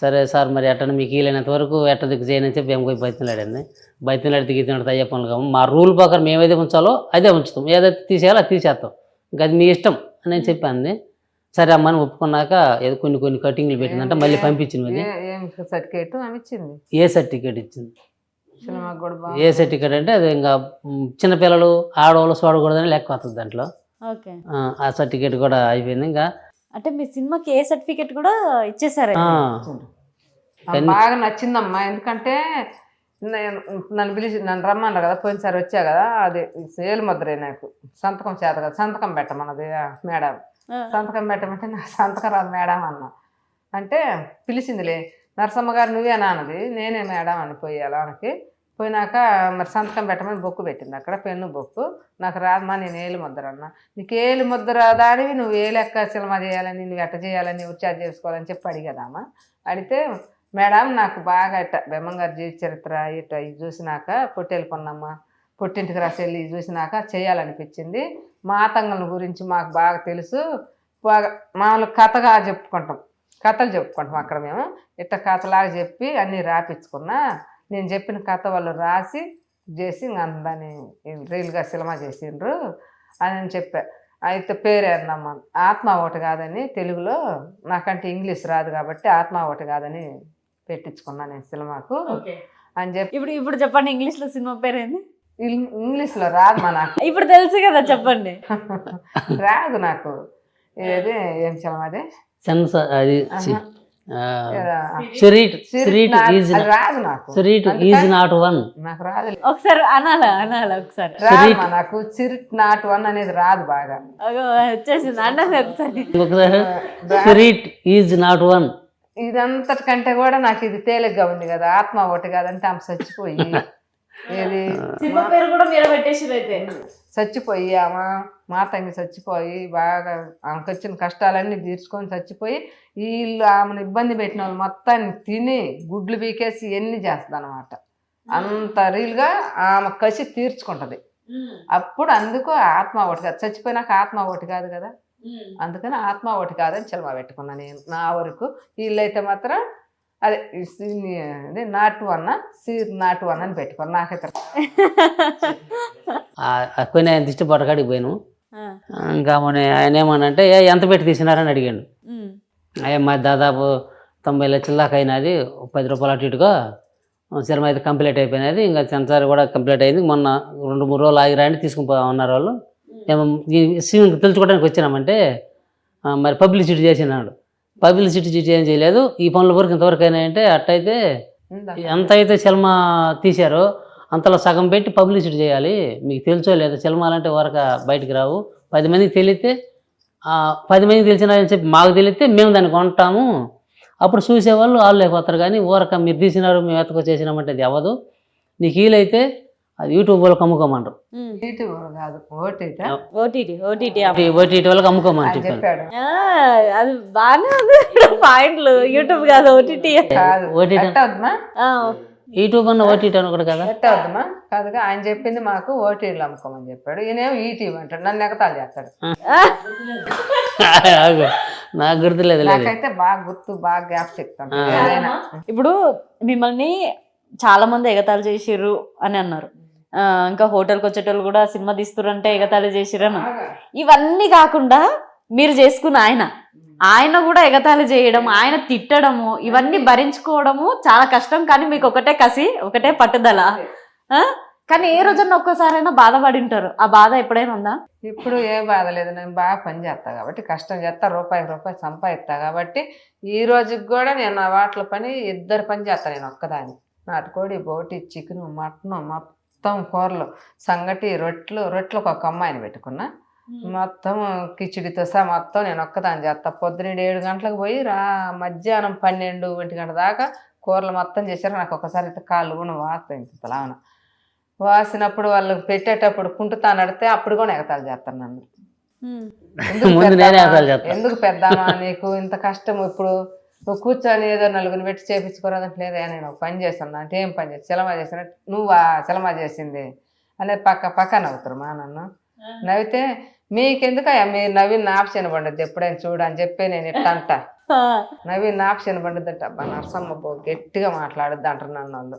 సరే సార్ మరి ఎట్టని మీకు వీలైనంత వరకు ఎట్ట దిక్కు చేయని చెప్పి ఏం పోయి బయటలాడింది. బయటలాడి దిగుతున్నట్టు అయ్యే పనులు కావు, మా రూల్ ప్రకారం ఏమైతే ఉంచాలో అదే ఉంచుతాం, ఏదైతే తీసేయాలో అది తీసేస్తాం, ఇంకా అది మీ ఇష్టం అని నేను చెప్పాను. సరే అమ్మని ఒప్పుకున్నాక ఏదో కొన్ని కటింగ్లు పెట్టిందంటే మళ్ళీ పంపించింది. ఏ సర్టిఫికేట్ ఇచ్చింది? ఏ సర్టిఫికేట్ అంటే అది ఇంకా చిన్నపిల్లలు ఆడవాళ్ళు చూడకూడదని లెక్క వస్తుంది దాంట్లో. ఆ సర్టిఫికేట్ కూడా అయిపోయింది. ఇంకా అంటే మీ సినిమాకి ఏ సర్టిఫికేట్ కూడా ఇచ్చేసారు. బాగా నచ్చిందమ్మా, ఎందుకంటే నన్ను పిలిచి నన్ను రమ్మన్నారు కదా, పోయినసారి వచ్చా కదా, అది ఏలు ముద్రే నాకు సంతకం చేత కదా, సంతకం పెట్టమన్నది మేడం. సంతకం పెట్టమంటే నాకు సంతకం రాదు మేడం అన్న. అంటే పిలిచిందిలే, నరసమ్మ గారు నువ్వేనా అన్నది. నేనే మేడం అని పోయాలకి. పోయినాక మరి సంతకం పెట్టమని బొక్కు పెట్టింది అక్కడ, పెన్ను బొక్కు. నాకు రాదమ్మా, నేను ఏలు ముద్ర అన్న. నీకు ఏలు ముద్ర దానివి నువ్వు ఏ లెక్క సినిమా చేయాలని, నువ్వు ఎట్ట చేయాలని, ఉచ్చారు చేసుకోవాలని చెప్పి అడిగదామా. అడిగితే మేడం నాకు బాగా ఇట్ట బెమ్మంగారు జీవిత చరిత్ర ఇట్ట ఇది చూసినాక, పొట్టేలు కొన్నమ్మ పొట్టింటికి రాసేళ్ళి ఇది చూసినాక చేయాలనిపించింది. మా తంగల గురించి మాకు బాగా తెలుసు, బాగా మామూలు కథగా చెప్పుకుంటాం, కథలు చెప్పుకుంటాం అక్కడ మేము. ఇట్ట కథలాగా చెప్పి అన్నీ రాపించుకున్నా. నేను చెప్పిన కథ వాళ్ళు రాసి చేసి దాన్ని రీల్గా సినిమా చేసిండ్రు అని చెప్పా. అయితే పేరు ఏందమ్మా, ఆత్మ ఒకటి కాదని తెలుగులో, నాకంటే ఇంగ్లీష్ రాదు కాబట్టి ఆత్మ ఒకటి కాదని పెట్టించుకున్నా నేను సినిమాకు అని చెప్పి. ఇప్పుడు చెప్పండి, ఇంగ్లీష్లో సినిమా పేరు ఏంది? ఇంగ్లీష్లో రాదు మా నాకు. ఇప్పుడు తెలుసు కదా, చెప్పండి. రాదు నాకు. ఏది ఏం చలం అదే సెన్స్ అది ఆహా. స్వీట్ స్వీట్ ఈజ్ అది రాదు నాకు. Sweet is not one. నాకు రాదు. ఒకసారి అనాలా ఒకసారి. రాదు నాకు. చిరిట్ నాట్ వన్ అనేది రాదు బాగా. అగో వచ్చేసింది, అన్నది ఒకసారి. ఇంకొకసారి స్వీట్ ఈజ్ నాట్ వన్. ఇదంతటికంటే కూడా నాకు ఇది తేలిగ్గా ఉంది కదా. ఆత్మ ఒకటి కాదంటే ఆమె చచ్చిపోయి ఏది సినిమా పేరు కూడా మీరు పెట్టేసారు అయితే. చచ్చిపోయి ఆమె మాతంగి చచ్చిపోయి బాగా ఆమెకు వచ్చిన కష్టాలన్నీ తీర్చుకొని చచ్చిపోయి వీళ్ళు ఆమెను ఇబ్బంది పెట్టిన వాళ్ళు మొత్తాన్ని తిని గుడ్లు పీకేసి ఎన్ని చేస్తుంది అనమాట. అంత రీల్గా ఆమె కసి తీర్చుకుంటది. అప్పుడు అందుకు ఆత్మ ఒకటి కాదు. చచ్చిపోయినాక ఆత్మ ఒకటి కాదు కదా. అందుకని ఆత్మ ఒకటి కాదని చిలమ పెట్టుకున్నా నేను నా వరకు. వీళ్ళైతే మాత్రం అదే నాటు అన్న నాటు అన్న అని పెట్టుకున్నాను. నాకైతే కొన్ని ఆయన దిష్టి పట్టకాడికి పోయాను. ఇంకా ఆయన ఏమనంటే ఎంత పెట్టి తీసినారని అడిగాడు. మా దాదాపు 90 లక్షల దాకా అయినది. 10 రూపాయలు అటు ఇటుగా సినిమా అయితే కంప్లీట్ అయిపోయినది. ఇంకా సెన్సార్ కూడా కంప్లీట్ అయింది. మొన్న 2-3 రోజులు ఆగిరాండి తీసుకుని ఉన్నారు వాళ్ళు. ఏమో తెలుసుకోవడానికి వచ్చినామంటే మరి పబ్లిసిటీ చేసినాడు. పబ్లిసిటీ ఏం చేయలేదు. ఈ పనుల వరకు ఇంతవరకు అయినాయంటే అట్టయితే ఎంత అయితే సినిమా తీశారో అంతలో సగం పెట్టి పబ్లిసిటీ చేయాలి. మీకు తెలుసో లేదో సినిమాలంటే వరకు బయటికి రావు. 10 మందికి తెలిస్తే 10 మందికి తెలిసినారని చెప్పి మాకు తెలిస్తే మేము దాన్ని కొంటాము. అప్పుడు చూసేవాళ్ళు వాళ్ళు లేకపోతారు. కానీ ఊరక మీరు తీసినారు మేము ఎత్తకు చేసినామంటే అది అవ్వదు. నీకు వీలైతే అది యూట్యూబ్ వాళ్ళకి అమ్ముకోమంటారు. ఓటీటీ వాళ్ళకి అమ్ముకోమని చెప్పాడు. అది బాగానే ఉంది. పాయింట్లు యూట్యూబ్ కాదు ఓటీటీ. ఓటీటీ యూట్యూబ్ అన్న ఓటీటీ అని ఒకటి కదా. అవుద్దమ్మా కాదుగా. ఆయన చెప్పింది మాకు ఓటీటీలు అమ్ముకోమని చెప్పాడు. ఈయనేమో ఈటీవీ అంటాడు. నన్ను ఎగతాలు చేస్తాడు. నాకు గుర్తులేదు. నాకైతే బాగా గుర్తు, బాగా గ్యాప్ చెప్తాను. ఇప్పుడు మిమ్మల్ని చాలా మంది ఎగతాళి చేసిర్రు అని అన్నారు. ఇంకా హోటల్కి వచ్చేటోళ్ళు కూడా సినిమా తీస్తురంటే ఎగతాళి చేసిర్రు అని. ఇవన్నీ కాకుండా మీరు చేసుకున్న ఆయన కూడా ఎగతాళి చేయడం, ఆయన తిట్టడము, ఇవన్నీ భరించుకోవడము చాలా కష్టం. కానీ మీకు ఒకటే కసి, ఒకటే పట్టుదల. కానీ ఏ రోజన్నా ఒక్కసారైనా బాధపడి ఉంటారు. ఆ బాధ ఎప్పుడైనా ఉందా? ఇప్పుడు ఏ బాధ లేదు. నేను బాగా పని చేస్తా కాబట్టి, కష్టం చేస్తా, రూపాయి సంపాదిస్తా కాబట్టి ఈ రోజుకి కూడా నేను నా వాటిలో పని 2 పని చేస్తాను నేను ఒక్కదాన్ని. నాటుకోడి, బోటి, చికెన్, మటన్, మొత్తం కూరలు, సంగటి, రొట్టెలు ఒక అమ్మాయిని పెట్టుకున్నా. మొత్తం కిచిడితో సహా మొత్తం నేను ఒక్కదాన్ని చేస్తా. పొద్దున 7 గంటలకు పోయి మధ్యాహ్నం 12-1 గంట దాకా కూరలు మొత్తం చేశారు. నాకు ఒకసారి అయితే కాళ్ళు కూడా వాస్తాను. వాసినప్పుడు వాళ్ళు పెట్టేటప్పుడు కుంటుతా నడితే అప్పుడు కూడా ఎగతాలు చేస్తాను నన్ను. ఎందుకు పెద్దామా నీకు ఇంత కష్టం? ఇప్పుడు నువ్వు కూర్చొని ఏదో 4 పెట్టి చేపించుకోరాదంటే లేదా నేను పని చేస్తాను అంటే ఏం పని చేసి సినిమా చేసినట్టు నువ్వా సినిమా చేసింది అనేది పక్క నవ్వుతారు మా నన్ను. నవ్వితే మీకెందుకయ్యా మీరు నవీన్ ఆప్షన్ పండుద్ది ఎప్పుడైనా చూడని చెప్పి నేను ఇట్టంట. నవీన్ ఆప్షన్ పండుద్దంట. అబ్బా నరసమ్మ గట్టిగా మాట్లాడద్దు అంటారు నన్ను వాళ్ళు.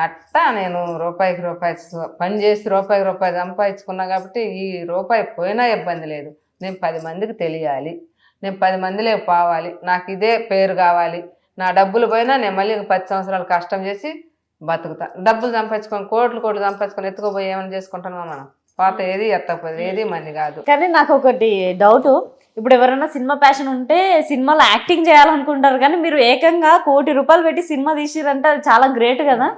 అట్టా నేను రూపాయి పని చేసి రూపాయి సంపాదించుకున్నా కాబట్టి ఈ రూపాయి పోయినా ఇబ్బంది లేదు. నేను 10 మందికి తెలియాలి, నేను 10 మందిలో పోవాలి, నాకు ఇదే పేరు కావాలి. నా డబ్బులు పోయినా నేను మళ్ళీ 10 సంవత్సరాలు కష్టం చేసి బతుకుతా. డబ్బులు సంపాదించుకొని కోట్లు సంపాదించుకొని ఎత్తుకుపోయి ఏమైనా చేసుకుంటామా మనం? పాత ఏది ఎత్తకపోతే ఏది మంది కాదు. కానీ నాకు ఒకటి డౌట్. ఇప్పుడు ఎవరైనా సినిమా ప్యాషన్ ఉంటే సినిమాలో యాక్టింగ్ చేయాలనుకుంటారు. కానీ మీరు ఏకంగా ₹1 కోటి పెట్టి సినిమా తీసిరంటే అది చాలా గ్రేట్ కదా.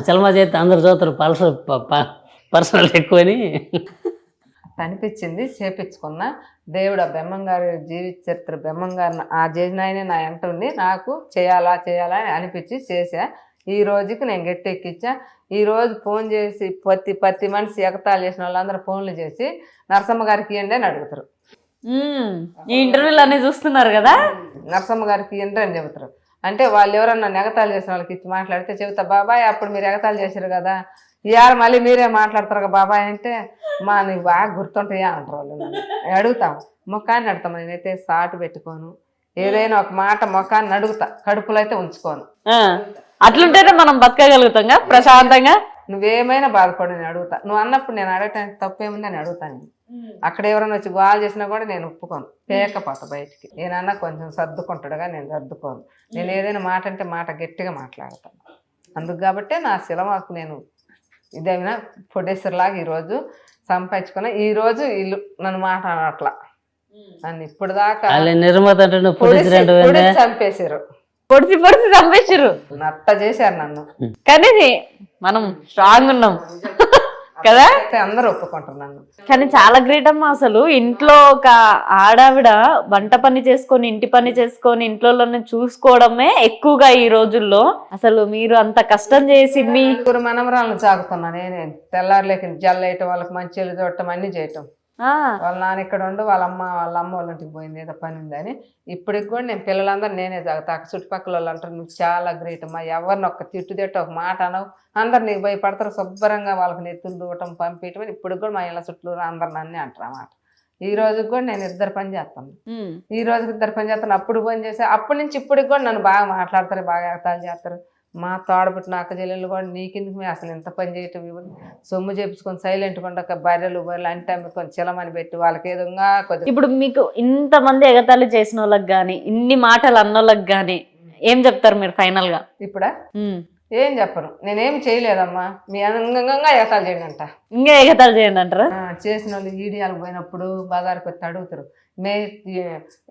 సినిమా చేస్తే అందరు చూస్తారు పర్సనల్ ఎక్కువని అనిపించింది. చేపించుకున్నా. దేవుడు ఆ బెమ్మంగారి జీవిత చరిత్ర బెమ్మంగారిని ఆ చేసినాయనే నా ఎంట ఉండి నాకు చేయాలా అని అనిపించి చేసా. ఈ రోజుకి నేను గట్టెక్కిచ్చా. ఈరోజు ఫోన్ చేసి ప్రతి మనిషి ఎగతాళి చేసిన వాళ్ళందరూ ఫోన్లు చేసి నరసమ్మ గారికి ఇవ్వండి అని అడుగుతారు. ఈ ఇంటర్వ్యూలు అన్నీ చూస్తున్నారు కదా. నరసమ్మ గారికి ఇవ్వండి అని చెబుతారు. అంటే వాళ్ళు ఎవరన్నా ఎగతాళి చేసిన వాళ్ళకి ఇచ్చి మాట్లాడితే చెబుతా, బాబాయ్ అప్పుడు మీరు ఎగతాళి చేశారు కదా, ఇవాళ మళ్ళీ మీరే మాట్లాడతారు కదా బాబాయ్ అంటే, నీకు బాగా గుర్తుంటాయా అంటారు వాళ్ళు. నన్ను అడుగుతాం, ముఖాన్ని అడుగుతాం. నేనైతే సాటు పెట్టుకోను. ఏదైనా ఒక మాట ముఖాన్ని అడుగుతా, కడుపులో అయితే ఉంచుకోను. అట్లుంటేనే మనం బతకగలుగుతాం ప్రశాంతంగా. నువ్వేమైనా బాధపడు నేను అడుగుతా. నువ్వు అన్నప్పుడు నేను అడగటానికి తప్పేముంది అని అడుగుతాను. అక్కడ ఎవరైనా వచ్చి గోల్ చేసినా కూడా నేను ఒప్పుకోను, పేకపోతా బయటికి. నేనన్నా కొంచెం సర్దుకుంటాడుగా నేను సర్దుకోను. నేను ఏదైనా మాట అంటే మాట గట్టిగా మాట్లాడతాను. అందుకు కాబట్టే నా సినిమాకు నేను ఇదేమైనా ప్రొడ్యూసర్ లాగా ఈరోజు సంపాదించుకున్నా. ఈరోజు వీళ్ళు నన్ను మాట్లాడట్లా, నన్ను ఇప్పుడు దాకా వాళ్ళ నిర్మాత అంటే నువ్వు పొడిచి producer చంపేశారు, పొడిచి పొడిచి చంపేసారు నట్ట చేశారు నన్ను. కానీ మనం స్ట్రాంగ్ ఉన్నాం కదా. అయితే అందరూ ఒప్పుకుంటారు నన్ను. కానీ చాలా గ్రేట్ అమ్మా. అసలు ఇంట్లో ఒక ఆడావిడ వంట పని చేసుకొని ఇంటి పని చేసుకొని ఇంట్లో చూసుకోవడమే ఎక్కువగా ఈ రోజుల్లో. అసలు మీరు అంత కష్టం చేసి మీ ముగ్గురు మనమరాలను సాగుతున్నా నేనే. తెల్లారులేకి జల్లేయటం, వాళ్ళకి మంచిలు చూడటం, అన్ని చేయటం. వాళ్ళ నాన్న ఇక్కడ ఉండి వాళ్ళ అమ్మ వాళ్ళ ఇంటికి పోయింది, ఏదో పని ఉందని. ఇప్పటికి కూడా నేను పిల్లలందరూ నేనే తాగుతా. చుట్టుపక్కల వాళ్ళు అంటారు నువ్వు చాలా గ్రేట్ అమ్మా, ఎవరిని ఒక్క తిట్టు తిట్టు ఒక మాట అనవు, అందరు నీకు భయపడతారు, శుభ్రంగా వాళ్ళకి నెత్తులు దూవటం పంపించడం. ఇప్పటికి కూడా మా ఇళ్ళ చుట్టూ అందరు నన్నే అంటారు అన్నమాట. ఈ రోజుకి కూడా నేను 2 పని చేస్తాను, ఈ రోజుకి 2 పని చేస్తాను. అప్పుడు పని చేస్తే అప్పటి నుంచి ఇప్పటికి కూడా నన్ను బాగా మాట్లాడతారు, బాగా ఎగతాళి చేస్తారు. మా తోడబుట్టిన అక్క చెల్లెళ్ళు కూడా నీకెందుకు మేము అసలు ఎంత పని చేయటం, సొమ్ము చేపించుకొని సైలెంట్గా ఉండక బర్రెలు అంటే అమ్ముకొని చిలమని పెట్టి వాళ్ళకి ఏదో కొద్దిగా. ఇప్పుడు మీకు ఇంతమంది ఎగతాళి చేసిన వాళ్ళకి కానీ ఇన్ని మాటలు అన్నోళ్ళకి కానీ ఏం చెప్తారు మీరు ఫైనల్ గా? ఇప్పుడా ఏం చెప్పను, నేనేం చేయలేదమ్మా, మీ అంగంగా ఎగతాళి చేయండి అంట. ఇంకా ఎగతాళి చేయండి అంటారా? చేసిన వాళ్ళు ఈడియాలకు పోయినప్పుడు బజార్కి వచ్చి అడుగుతారు,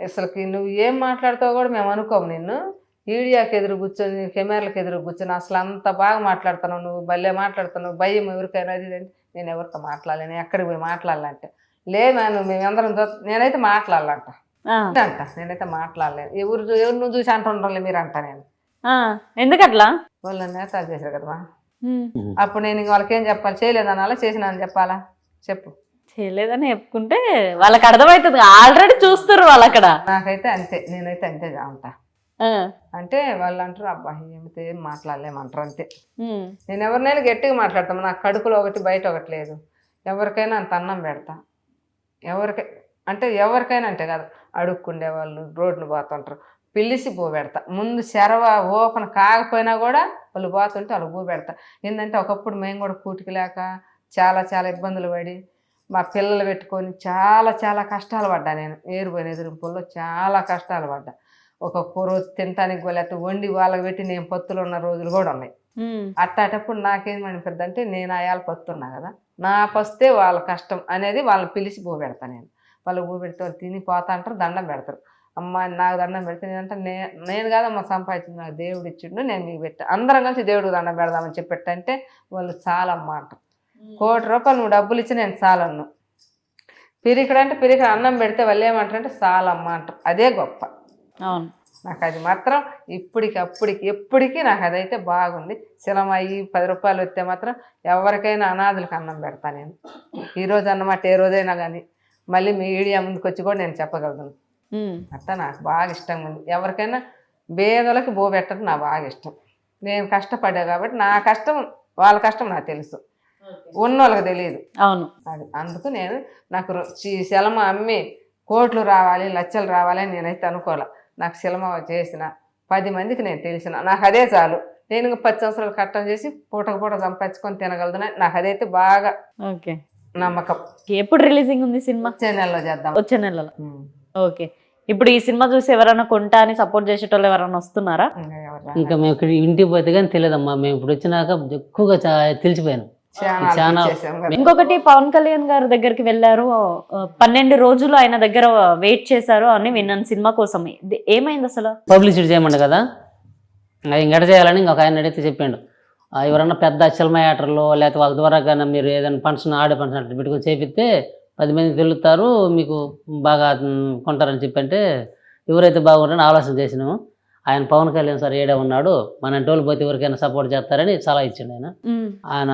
అసలుకి నువ్వు ఏం మాట్లాడతావు కూడా మేము అనుకోము, నిన్ను ఈడియాకి ఎదురు కూర్చొని కెమెరాలకు ఎదురు కూర్చొని అసలు అంత బాగా మాట్లాడుతున్నావు, నువ్వు భలే మాట్లాడుతున్నావు, భయం ఎవరికైనా అది నేను ఎవరితో మాట్లాడలేను, ఎక్కడికి పోయి మాట్లాడాలంటే లేదు మేమందరం నేనైతే మాట్లాడాలంట అంట, నేనైతే మాట్లాడలేను, ఎవరు నువ్వు చూసి అంటుండాలి మీరు అంట. నేను ఎందుకట్లా? వాళ్ళు నేతాలు చేశారు కదమ్మా, అప్పుడు నేను వాళ్ళకి ఏం చెప్పాలి, చేయలేదని అలా చేసినాను చెప్పాలా? చెప్పు. చేయలేదని చెప్పుకుంటే వాళ్ళకి అర్థమవుతుంది, ఆల్రెడీ చూస్తారు వాళ్ళు అక్కడ. నాకైతే అంతే, నేనైతే అంతే అంట. అంటే వాళ్ళు అంటారు అబ్బా ఏమితే ఏం మాట్లాడలేమంటారు అంతే. నేను ఎవరినైనా గట్టిగా మాట్లాడతాను, నాకు కడుపులో ఒకటి బయట ఒకటి లేదు. ఎవరికైనా అంత అన్నం పెడతా, ఎవరికైనా అంటే కాదు, అడుక్కుండే వాళ్ళు రోడ్లు పోతుంటారు, పిలిచి పెడతా. ముందు చెరవ ఓపెన్ కాకపోయినా కూడా వాళ్ళు పోతుంటే వాళ్ళు పెడతా. ఏంటంటే ఒకప్పుడు మేము కూడా కూటికి లేక చాలా చాలా ఇబ్బందులు పడి మా పిల్లలు పెట్టుకొని చాలా చాలా కష్టాలు పడ్డా. నేను ఏరుపోయిన ఎదురింపుల్లో చాలా కష్టాలు పడ్డా. ఒక్కొక్క రోజు తినటానికి లేకపోతే వండి వాళ్ళకి పెట్టి నేను పత్తులు ఉన్న రోజులు కూడా ఉన్నాయి. అట్టాటప్పుడు నాకేమనిపిద్ది అంటే నేను ఆయాల పత్తున్నా కదా, నా పస్తే వాళ్ళ కష్టం అనేది వాళ్ళని పిలిచి పెడతా. నేను వాళ్ళు పెడితే వాళ్ళు తిని పోతా అంటారు, దండం పెడతారు. అమ్మ నాకు దండం పెడితే నేనంటే నేను కాదమ్మా సంపాదించింది, నాకు దేవుడు ఇచ్చిండు, నేను మీకు పెట్టా, అందరం కలిసి దేవుడికి దండం పెడదామని చెప్పెట్టంటే వాళ్ళు చాలా అమ్మ అంటారు. 1 కోటి రూపాయలు నువ్వు డబ్బులు ఇచ్చి నేను చాలన్ను, పిరికడంటే పిరికడ అన్నం పెడితే వాళ్ళు ఏమంటారంటే చాలమ్మ అంటారు. అదే గొప్ప. అవును, నాకు అది మాత్రం ఎప్పటికీ నాకు అదైతే బాగుంది. శిలమయ్యి 10 రూపాయలు వస్తే మాత్రం ఎవరికైనా అనాథులకు అన్నం పెడతా నేను. ఈరోజు అన్నమాట ఏ రోజైనా కానీ మళ్ళీ మీడియా ముందుకు వచ్చి కూడా నేను చెప్పగలను. అట్లా నాకు బాగా ఇష్టంగా ఉంది. ఎవరికైనా పేదలకు పెట్టడం నాకు బాగా ఇష్టం. నేను కష్టపడ్డా కాబట్టి నా కష్టం వాళ్ళ కష్టం నాకు తెలుసు, ఉన్నోళ్ళకి తెలియదు. అవును, అది అందుకు నేను నాకు శిలమ అమ్మి కోట్లు రావాలి, లక్షలు రావాలి అని నేనైతే అనుకోలే. నాకు శిలమ చేసిన 10 మందికి నేను తెలిసిన, నాకు అదే చాలు. నేను 10 సంవత్సరాలు కట్టం చేసి పూట సంపాదించుకొని తినగలుగుతున్నా, నాకు అదైతే బాగా నమ్మకం. ఎప్పుడు రిలీజింగ్ ఉంది సినిమా? వచ్చే నెలలో చేద్దాం. వచ్చే నెలలో. ఓకే. ఇప్పుడు ఈ సినిమా చూసి ఎవరైనా కొంటా అని సపోర్ట్ చేసేటోళ్ళు ఎవరైనా వస్తున్నారా? ఇంకా మేము ఇక్కడ ఇంటికి పోతే కానీ తెలియదమ్మా, మేము ఇప్పుడు వచ్చినాక ఎక్కువగా తెలిసిపోయాను. ఇంకొకటి పవన్ కళ్యాణ్ గారి దగ్గరికి వెళ్ళారు, 12 రోజులు ఆయన దగ్గర వెయిట్ చేశారు అని విన్నాను సినిమా కోసం. ఏమైంది అసలు? పబ్లిసిటీ చేయమండి కదా, ఇంకట చేయాలని ఇంకొక ఆయన అడిగితే చెప్పాడు, ఎవరన్నా పెద్ద అచ్చలమ యాటర్లో లేకపోతే వాళ్ళ ద్వారా కానీ మీరు ఏదైనా ఫంక్షన్ ఆడే ఫంక్షన్ అట్లా పెట్టుకొని చేపిస్తే 10 మంది తెలుస్తారు, మీకు బాగా కొంటారని చెప్పంటే ఎవరైతే బాగుంటారని ఆలోచన చేసినాము. ఆయన పవన్ కళ్యాణ్ సార్ ఏడే ఉన్నాడు, మన టోల్ పోతే ఎవరికైనా సపోర్ట్ చేస్తారని సలహా ఇచ్చిండు. ఆయన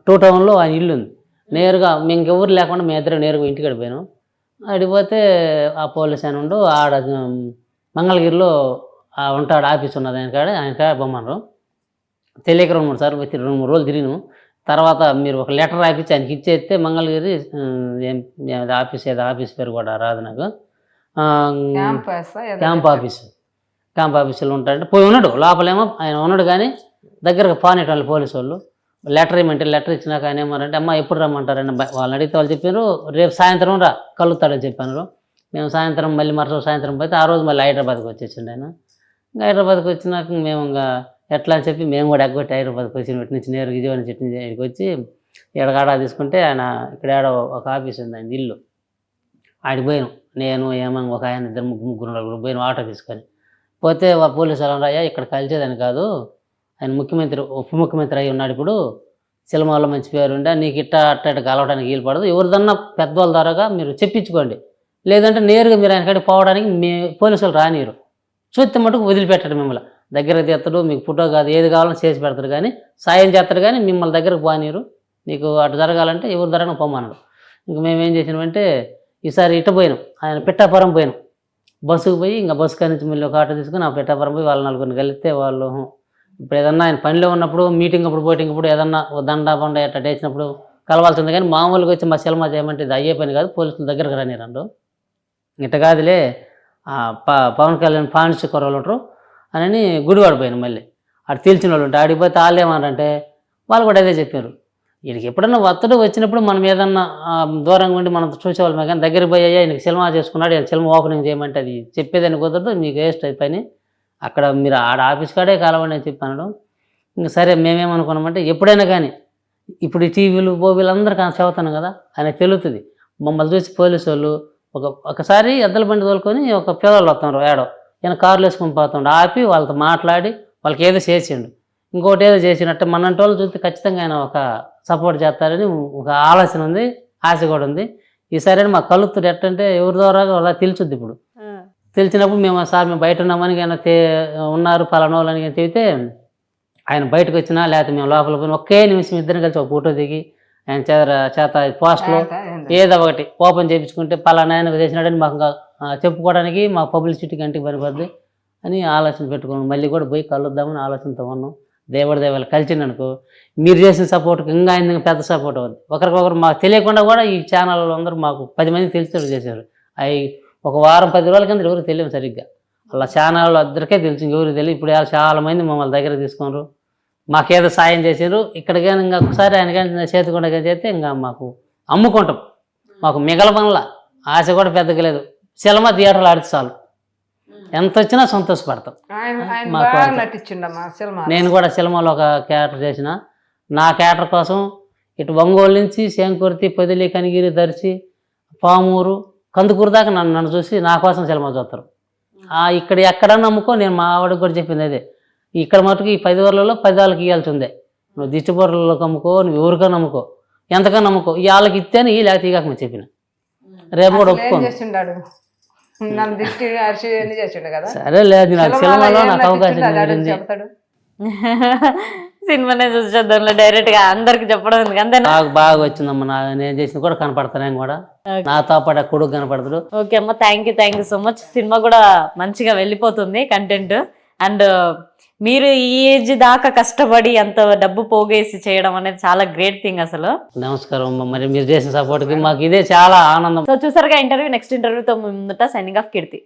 2 టౌన్లో ఆయన ఇల్లు ఉంది. నేరుగా మేము ఇంకెవరు లేకుండా మేము ఇద్దరు నేరుగా ఇంటికి వెళ్ళిపోయాను. అడిగిపోతే ఆ పోలీస్ ఆయన ఉండు ఆడ మంగళగిరిలో ఉంటాడు, ఆఫీస్ ఉన్నది ఆయన కాడ బొమ్మన్నారు. తెలియక 2-3 సార్లు వచ్చి 2-3 రోజులు తిరిగినాము. తర్వాత మీరు ఒక లెటర్ రాయించి ఆయనకి ఇచ్చేస్తే మంగళగిరి ఆఫీస్ పేరు కూడా రాదు నాకు, క్యాంప్ ఆఫీసులో ఉంటాడంటే పోయి ఉన్నాడు. లోపలేమో ఆయన ఉన్నాడు కానీ దగ్గరకు పానేటోళ్ళు పోలీసు వాళ్ళు. లెటర్ ఇవ్వమంటే లెటర్ ఇచ్చినాక ఆయన ఏమన్నారంటే అమ్మ ఎప్పుడు రమ్మంటారని వాళ్ళని అడిగితే వాళ్ళు చెప్పారు రేపు సాయంత్రం రా కలుగుతాడని చెప్పాను. మేము సాయంత్రం మళ్ళీ మరుసటి సాయంత్రం పోతే ఆ రోజు మళ్ళీ హైదరాబాద్కి వచ్చేసిండు ఆయన. హైదరాబాద్కి వచ్చినాక మేము ఇంకా ఎట్లా అని చెప్పి మేము కూడా ఎగ్గొట్టి హైదరాబాద్ వచ్చిన నుంచి నేరు విజయవాడ చెట్టు నుంచి ఇక్కడికి వచ్చి ఎడగాడ తీసుకుంటే ఆయన ఇక్కడ ఒక ఆఫీస్ ఉంది ఆయన ఇల్లు ఆడికి పోయాను నేను ఏమన్నా ఒక ఆయన ఇద్దరు ముగ్గురు పోయిన ఆటో తీసుకొని పోతే పోలీసు వాళ్ళు అయ్యా ఇక్కడ కలిసేదని కాదు ఆయన ముఖ్యమంత్రి ఉప ముఖ్యమంత్రి అయి ఉన్నాడు ఇప్పుడు సినిమాలో మంచి పేరు ఉండే నీకు అట్ట కలవడానికి వీలు పడదు ఎవరిదన్నా పెద్దవాళ్ళ ద్వారాగా మీరు చెప్పించుకోండి లేదంటే నేరుగా మీరు ఆయన కాడికి పోవడానికి మీ పోలీసులు రానియరు చూస్తే మటుకు వదిలిపెట్టాడు మిమ్మల్ని దగ్గరకు తీస్తాడు మీకు ఫోటో కాదు ఏది కావాలో చేసి పెడతాడు కానీ సాయం చేస్తాడు కానీ మిమ్మల్ని దగ్గరకు పోనీరు నీకు అటు జరగాలంటే ఎవరు జరగను పొమ్మన్నాడు ఇంక మేము ఏం చేసినామంటే ఈసారి ఇటు పోయినాం ఆయన పిఠాపురం పోయినాం బస్సుకు పోయి ఇంకా బస్సు కాడి నుంచి మళ్ళీ ఒక ఆటో తీసుకుని ఆ పిఠాపురం పోయి వాళ్ళ నలుగురిని కలిస్తే వాళ్ళు ఇప్పుడు ఏదన్నా ఆయన పనిలో ఉన్నప్పుడు మీటింగ్ అప్పుడు పోటింగ్ అప్పుడు ఏదన్నా దండ బండ ఎట్లా వేసినప్పుడు కలవాల్సింది కానీ మామూలుగా వచ్చి మా సినిమా చేయమంటే ఇది అయ్యే పని కాదు పోలీసుల దగ్గరకు రానిరండు ఇట్ట కాదులే పవన్ కళ్యాణ్ ఫాన్స్ కుర్రలు ఉంటారు అని గుడివాడ పోయాను మళ్ళీ అటు తెలిసిన వాళ్ళు ఉంటే ఆడికి పోతే వాళ్ళు ఏమన్నారంటే వాళ్ళు కూడా అదే చెప్పారు వీడికి ఎప్పుడన్నా ఒత్తిడి వచ్చినప్పుడు మనం ఏదన్నా దూరంగా ఉండి మనం చూసేవాళ్ళమే కానీ దగ్గరికి పోయి అయ్యా ఈయనకి సినిమా చేసుకున్నాడు ఈయన సినిమా ఓపెనింగ్ చేయమంటే అది చెప్పేదని కుదరదు మీకు వేస్ట్ అయిపోయి అక్కడ మీరు ఆడ ఆఫీస్ కాడే కలవండి అని చెప్పాను ఇంకా సరే మేమేమనుకున్నామంటే ఎప్పుడైనా కానీ ఇప్పుడు ఈ టీవీలు బోబీలు అందరికీ చదువుతాను కదా ఆయనకు తెలుస్తుంది మమ్మల్ని చూసి పోలీసు వాళ్ళు ఒకసారి ఎద్దల బండి తోలుకొని ఒక పిల్లలు వస్తున్నారు ఏడో ఈయన కార్లు వేసుకొని పోతుండే ఆపి వాళ్ళతో మాట్లాడి వాళ్ళకి ఏదో చేసిండు ఇంకోటి ఏదో చేసినట్టు మనంటి వాళ్ళు చూస్తే ఖచ్చితంగా ఆయన ఒక సపోర్ట్ చేస్తారని ఒక ఆలోచన ఉంది ఆశ కూడా ఉంది ఈసారి మా కలుపుతుడు ఎట్టంటే ఎవరి ద్వారా అలా తెలుసుద్ది ఇప్పుడు తెలిసినప్పుడు మేము సార్ మేము బయట ఉన్నామని ఆయన ఉన్నారు పలానా వాళ్ళని చెబితే ఆయన బయటకు వచ్చినా లేకపోతే మేము లోపల పోయిన ఒకే నిమిషం ఇద్దరిని కలిసి ఒక ఫోటో దిగి ఆయన చేత పోస్ట్లో ఏదో ఒకటి ఓపెన్ చేయించుకుంటే పలానా ఆయన చేసినాడని మాకు చెప్పుకోవడానికి మా పబ్లిసిటీకి ఇంటికి పనిపడుద్ది అని ఆలోచన పెట్టుకున్నాం మళ్ళీ కూడా పోయి కలుద్దామని ఆలోచనతో ఉన్నాం దేవుడి దేవాళ్ళు కలిసిందనుకో మీరు చేసిన సపోర్ట్కి ఇంకా ఆయన పెద్ద సపోర్ట్ అవుతుంది ఒకరికొకరు మాకు తెలియకుండా కూడా ఈ ఛానల్లో అందరూ మాకు 10 మంది తెలిసేటట్టు చేశారు అవి ఒక వారం 10 రోజుల కింద ఎవరు తెలియదు సరిగ్గా అలా ఛానల్లో అందరికీ తెలుసు ఎవరికి తెలియదు ఇప్పుడు చాలా మంది మమ్మల్ని దగ్గర తీసుకున్నారు మాకేదో సాయం చేశారు ఇక్కడికైనా ఇంకా ఒకసారి ఆయన కానీ చేతికుండా చేస్తే ఇంకా మాకు అమ్ముకుంటాం మాకు మిగల పనుల ఆశ కూడా పెద్దగా లేదు సినిమా థియేటర్లు ఆడితే చాలు ఎంత వచ్చినా సంతోషపడతాం నేను కూడా సినిమాలో ఒక క్యారెక్టర్ చేసిన నా క్యారెక్టర్ కోసం ఇటు ఒంగోలు నుంచి శంకుర్తి పొదిలి కనిగిరి దర్శి పామూరు కందుకూరు దాకా నన్ను చూసి నా కోసం సినిమా చూస్తారు ఇక్కడ ఎక్కడన్నా నమ్ముకో నేను మా ఆవిడకి కూడా చెప్పింది అదే ఇక్కడ మటుకు ఈ 10 ఊర్లలో 10 వాళ్ళకి ఇవ్వాల్సి ఉంది నువ్వు దిష్టిబొర్రలోకి అమ్ముకో నువ్వు ఎవరికైనా నమ్ముకో ఎంతకన్నా నమ్ముకో ఈ వాళ్ళకి ఇస్తేనే ఈ లేకపోతే ఇక మేము చెప్పిన రేపు కూడా ఒప్పుకోను సరే లేదు నాకు సినిమాలో నాకు అవకాశం సినిమానే చూసి చూద్దాంలో డైరెక్ట్ గా అందరికి చెప్పడం అంతే నాకు బాగా వచ్చిందమ్మా నేను చేసిన కూడా కనపడతాను కూడా నాతో పాటు కొడుకు కనపడతాడు ఓకే అమ్మ thank you so much cinema కూడా మంచిగా వెళ్ళిపోతుంది కంటెంట్ అండ్ మీరు ఈ ఏజ్ దాకా కష్టపడి అంత డబ్బు పోగేసి చేయడం అనేది చాలా గ్రేట్ థింగ్ అసలు నమస్కారం అమ్మ మరి మీరు చేసిన సపోర్ట్ కి మాకు ఇదే చాలా ఆనందం సో చూసారుగా ఇంటర్వ్యూ నెక్స్ట్ ఇంటర్వ్యూతో ముందట సైనింగ్ ఆఫ్ కీర్తి.